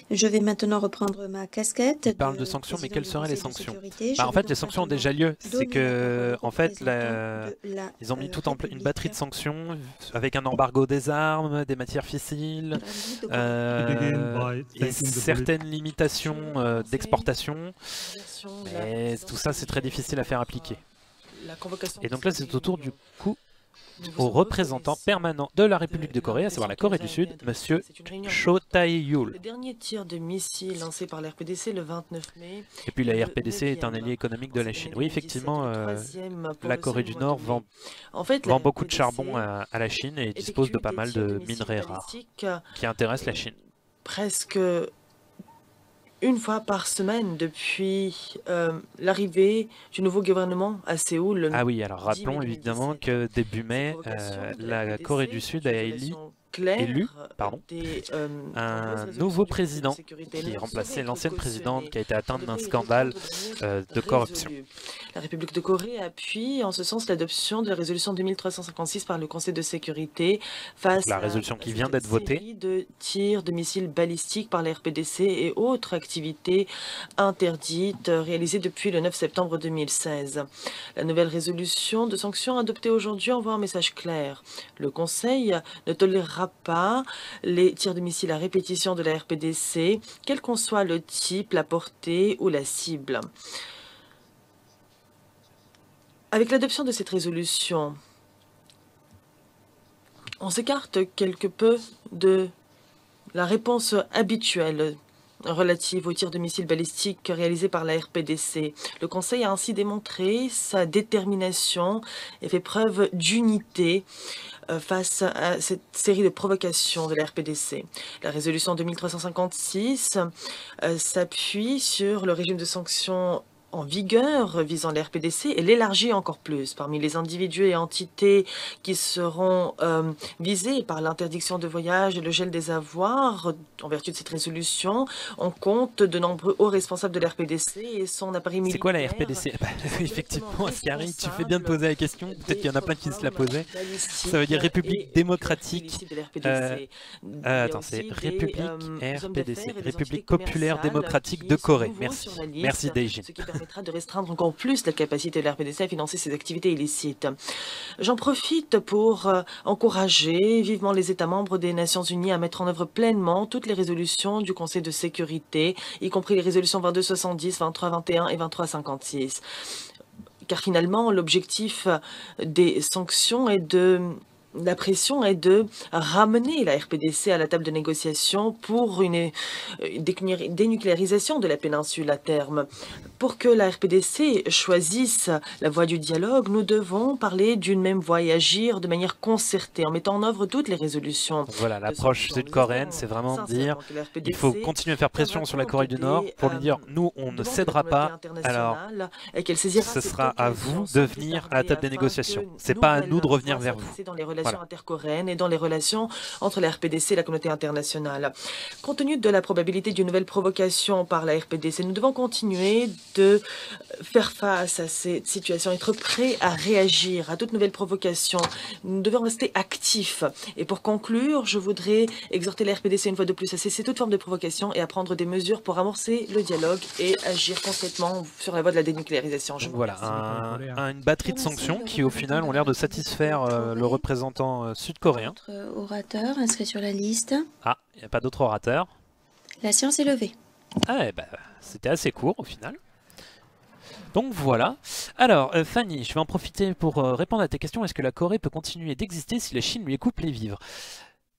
Je vais maintenant reprendre ma casquette. Il parle de sanctions, mais quelles seraient les sanctions? En fait, les sanctions ont déjà lieu. C'est que, en fait, ils ont mis tout en place une batterie de sanctions avec un embargo des armes, des matières fissiles, et certaines limitations d'exportation. Mais tout ça, c'est très difficile à faire appliquer. Et donc là, c'est au tour du coup au représentant permanent de la République de Corée, à savoir la Corée du Sud, M. Cho Tae-yul. Le dernier tir de missile lancé par la RPDC le 29 mai. Et puis la RPDC est un allié économique de la Chine. Oui, effectivement, la Corée du Nord vend beaucoup de charbon à la Chine et dispose de pas mal de minerais rares qui intéressent la Chine. Presque une fois par semaine depuis l'arrivée du nouveau gouvernement à Séoul. Ah oui, alors rappelons évidemment que début mai, la Corée du Sud a élu claire élu un nombreuses nouveau résolutions du Conseil de président sécurité qui ne remplaçait saurait être l'ancienne présidente cautionnée. qui a été atteinte Elle d'un devrait scandale évidemment devenir de corruption. résolue. La République de Corée appuie en ce sens l'adoption de la résolution 2356 par le Conseil de sécurité face La à résolution qui cette vient d'être votée. série de tirs de missiles balistiques par la RPDC et autres activités interdites réalisées depuis le 9 septembre 2016. La nouvelle résolution de sanctions adoptée aujourd'hui envoie un message clair. Le Conseil ne tolérera pas les tirs de missiles à répétition de la RPDC, quel qu'en soit le type, la portée ou la cible. Avec l'adoption de cette résolution, on s'écarte quelque peu de la réponse habituelle relative aux tirs de missiles balistiques réalisés par la RPDC. Le Conseil a ainsi démontré sa détermination et fait preuve d'unité face à cette série de provocations de la RPDC. La résolution 2356 s'appuie sur le régime de sanctions en vigueur visant la RPDC et l'élargit encore plus. Parmi les individus et entités qui seront visés par l'interdiction de voyage et le gel des avoirs, en vertu de cette résolution, on compte de nombreux hauts responsables de la RPDC et son appareil militaire. C'est quoi la RPDC? Effectivement, Ascari, tu fais bien de poser la question. Peut-être qu'il y en a plein qui se la posaient. Ça veut dire République démocratique. Attends, c'est République RPDC, République populaire démocratique de Corée. Merci. Merci, Daejin. De restreindre encore plus la capacité de la RPDC à financer ses activités illicites. J'en profite pour encourager vivement les États membres des Nations Unies à mettre en œuvre pleinement toutes les résolutions du Conseil de sécurité, y compris les résolutions 2270, 2321 et 2356. Car finalement, l'objectif des sanctions est la pression est de ramener la RPDC à la table de négociation pour une dénucléarisation de la péninsule à terme. Pour que la RPDC choisisse la voie du dialogue, nous devons parler d'une même voie et agir de manière concertée en mettant en œuvre toutes les résolutions. Donc voilà, l'approche sud-coréenne, c'est vraiment de dire il faut continuer à faire pression sur la Corée du Nord pour lui dire nous, on ne cédera pas, alors ce sera à vous de venir à la table des négociations. C'est pas à nous de revenir vers vous. Dans les relations intercoréennes et dans les relations entre la RPDC et la communauté internationale. Compte tenu de la probabilité d'une nouvelle provocation par la RPDC, nous devons continuer de faire face à cette situation, être prêts à réagir à toute nouvelle provocation. Nous devons rester actifs. Et pour conclure, je voudrais exhorter la RPDC une fois de plus à cesser toute forme de provocation et à prendre des mesures pour amorcer le dialogue et agir concrètement sur la voie de la dénucléarisation. Voilà, une batterie de sanctions qui au final ont l'air de satisfaire le représentant sud-coréen. Orateur inscrit sur la liste. Ah, il n'y a pas d'autre orateur. La séance est levée. Ah, c'était assez court au final. Donc voilà. Alors, Fanny, je vais en profiter pour répondre à tes questions. Est-ce que la Corée peut continuer d'exister si la Chine lui coupe les vivres?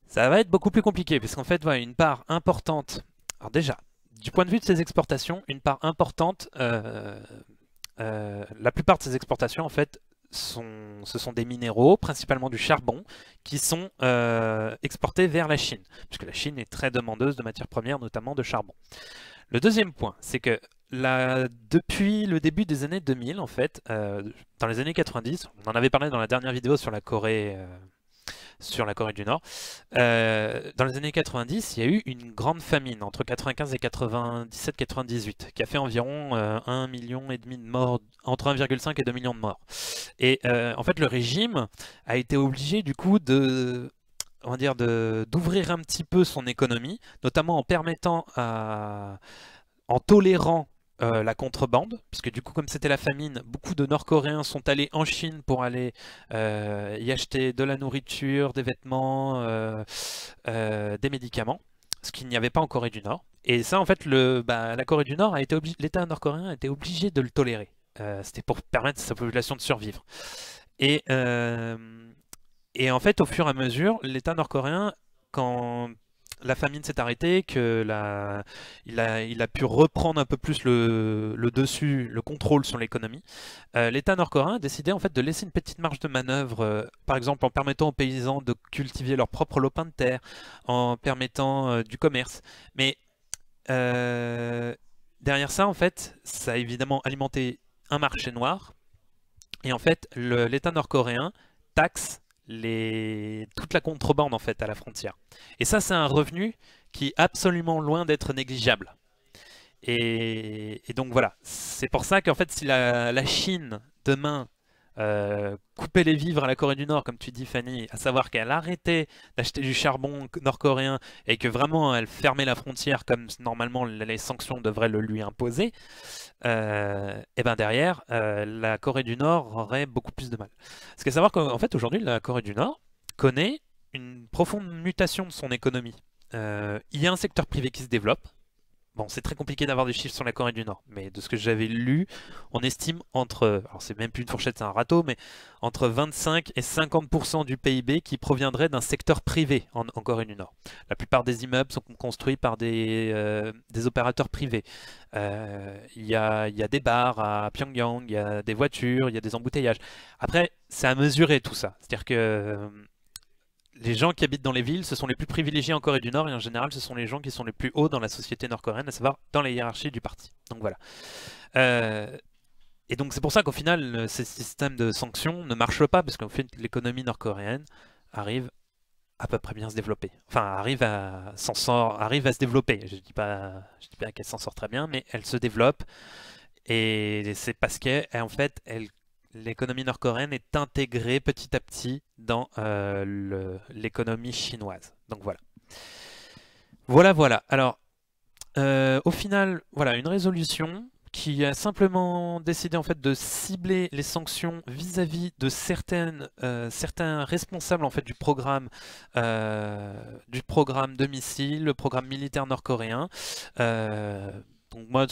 Ça va être beaucoup plus compliqué, parce qu'en fait, voilà, une part importante... Alors déjà, du point de vue de ses exportations, une part importante... la plupart de ces exportations, en fait, ce sont des minéraux, principalement du charbon, qui sont exportés vers la Chine, puisque la Chine est très demandeuse de matières premières, notamment de charbon. Le deuxième point, c'est que depuis le début des années 2000, en fait, dans les années 90, on en avait parlé dans la dernière vidéo sur la Corée du Nord, dans les années 90, il y a eu une grande famine entre 95 et 97-98 qui a fait environ 1,5 million de morts, entre 1,5 et 2 millions de morts. Et en fait, le régime a été obligé du coup d'ouvrir un petit peu son économie, notamment en tolérant la contrebande, puisque du coup comme c'était la famine, beaucoup de Nord-Coréens sont allés en Chine pour aller y acheter de la nourriture, des vêtements, des médicaments, ce qu'il n'y avait pas en Corée du Nord. Et ça en fait, la Corée du Nord l'État nord-coréen a été obligé de le tolérer. C'était pour permettre à sa population de survivre. Et en fait, au fur et à mesure, l'État nord-coréen, quand la famine s'est arrêtée, il a pu reprendre un peu plus le dessus, le contrôle sur l'économie. L'État nord-coréen a décidé en fait de laisser une petite marge de manœuvre, par exemple en permettant aux paysans de cultiver leur propre lopin de terre, en permettant du commerce. Mais derrière ça, en fait, ça a évidemment alimenté un marché noir. Et en fait, l'État nord-coréen taxe toute la contrebande en fait à la frontière. Et ça, c'est un revenu qui est absolument loin d'être négligeable. Et donc voilà, c'est pour ça qu'en fait, si la Chine demain coupait les vivres à la Corée du Nord, comme tu dis Fanny, à savoir qu'elle arrêtait d'acheter du charbon nord-coréen et que vraiment elle fermait la frontière comme normalement les sanctions devraient le lui imposer, et ben derrière, la Corée du Nord aurait beaucoup plus de mal. Parce qu'il faut savoir qu'en fait aujourd'hui, la Corée du Nord connaît une profonde mutation de son économie. Il y a un secteur privé qui se développe. Bon, c'est très compliqué d'avoir des chiffres sur la Corée du Nord, mais de ce que j'avais lu, on estime alors c'est même plus une fourchette, c'est un râteau, mais entre 25 et 50% du PIB qui proviendrait d'un secteur privé en Corée du Nord. La plupart des immeubles sont construits par des opérateurs privés. Il y a des bars à Pyongyang, il y a des voitures, il y a des embouteillages. Après, c'est à mesurer tout ça. C'est-à-dire que les gens qui habitent dans les villes, ce sont les plus privilégiés en Corée du Nord et en général, ce sont les gens qui sont les plus hauts dans la société nord-coréenne, à savoir dans la hiérarchie du parti. Donc voilà. Et donc c'est pour ça qu'au final, ces systèmes de sanctions ne marchent pas, parce qu'en fait, l'économie nord-coréenne arrive à peu près bien se développer. Enfin, arrive à se développer. Je dis pas qu'elle s'en sort très bien, mais elle se développe. Et c'est parce qu'en fait, l'économie nord-coréenne est intégrée petit à petit dans l'économie chinoise. Donc voilà. Voilà. Alors, au final, voilà, une résolution qui a simplement décidé en fait de cibler les sanctions vis-à-vis de certains responsables en fait du programme de missiles, le programme militaire nord-coréen. Donc moi,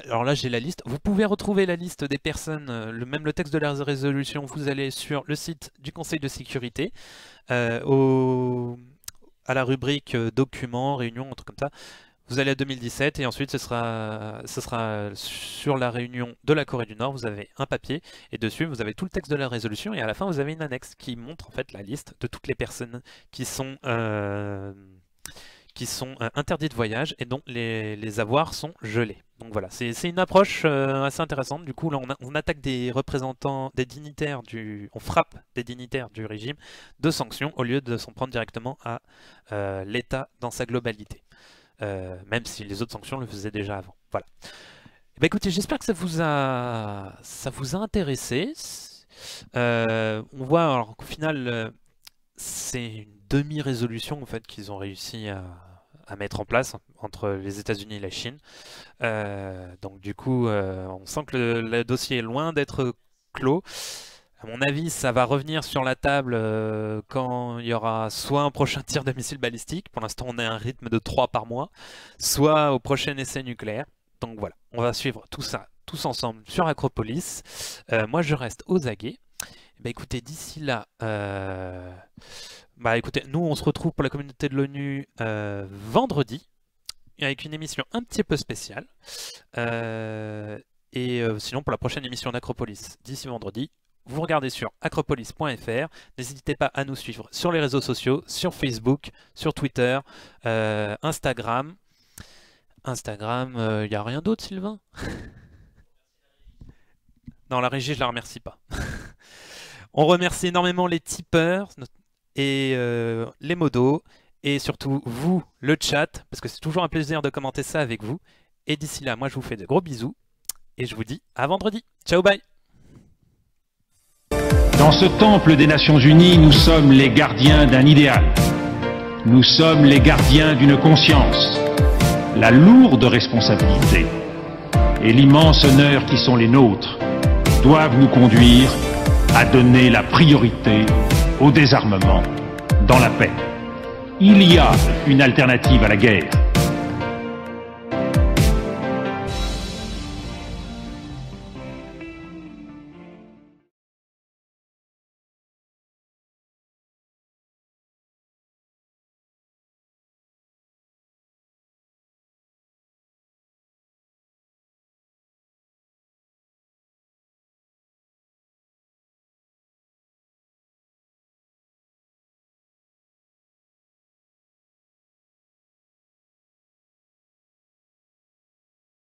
alors là j'ai la liste. Vous pouvez retrouver la liste des personnes, même le texte de la résolution, vous allez sur le site du Conseil de sécurité, à la rubrique documents, réunions, un truc comme ça. Vous allez à 2017 et ensuite ce sera sur la réunion de la Corée du Nord, vous avez un papier et dessus vous avez tout le texte de la résolution et à la fin vous avez une annexe qui montre en fait la liste de toutes les personnes qui sont interdits de voyage et dont les avoirs sont gelés. Donc voilà, c'est une approche assez intéressante. Du coup, là, on attaque des représentants, des dignitaires on frappe des dignitaires du régime de sanctions au lieu de s'en prendre directement à l'État dans sa globalité. Même si les autres sanctions le faisaient déjà avant. Voilà. Et ben écoutez, j'espère que ça vous a intéressé. On voit alors qu'au final, c'est une demi-résolution en fait qu'ils ont réussi à mettre en place entre les États-Unis et la Chine. Donc du coup, on sent que le dossier est loin d'être clos. À mon avis, ça va revenir sur la table quand il y aura soit un prochain tir de missile balistique, pour l'instant on a un rythme de 3 par mois, soit au prochain essai nucléaire. Donc voilà, on va suivre tout ça tous ensemble sur Acropolis. Moi je reste aux aguets. Bah écoutez, d'ici là, écoutez, nous on se retrouve pour la communauté de l'ONU vendredi, avec une émission un petit peu spéciale. Sinon pour la prochaine émission d'Acropolis, d'ici vendredi, vous regardez sur acropolis.fr. N'hésitez pas à nous suivre sur les réseaux sociaux, sur Facebook, sur Twitter, Instagram. Instagram, il n'y a rien d'autre, Sylvain? Non, la régie, je la remercie pas. On remercie énormément les tipeurs et les modos et surtout vous, le chat, parce que c'est toujours un plaisir de commenter ça avec vous. Et d'ici là, moi je vous fais de gros bisous et je vous dis à vendredi. Ciao, bye. Dans ce temple des Nations Unies, nous sommes les gardiens d'un idéal. Nous sommes les gardiens d'une conscience. La lourde responsabilité et l'immense honneur qui sont les nôtres doivent nous conduire à donner la priorité au désarmement dans la paix. Il y a une alternative à la guerre.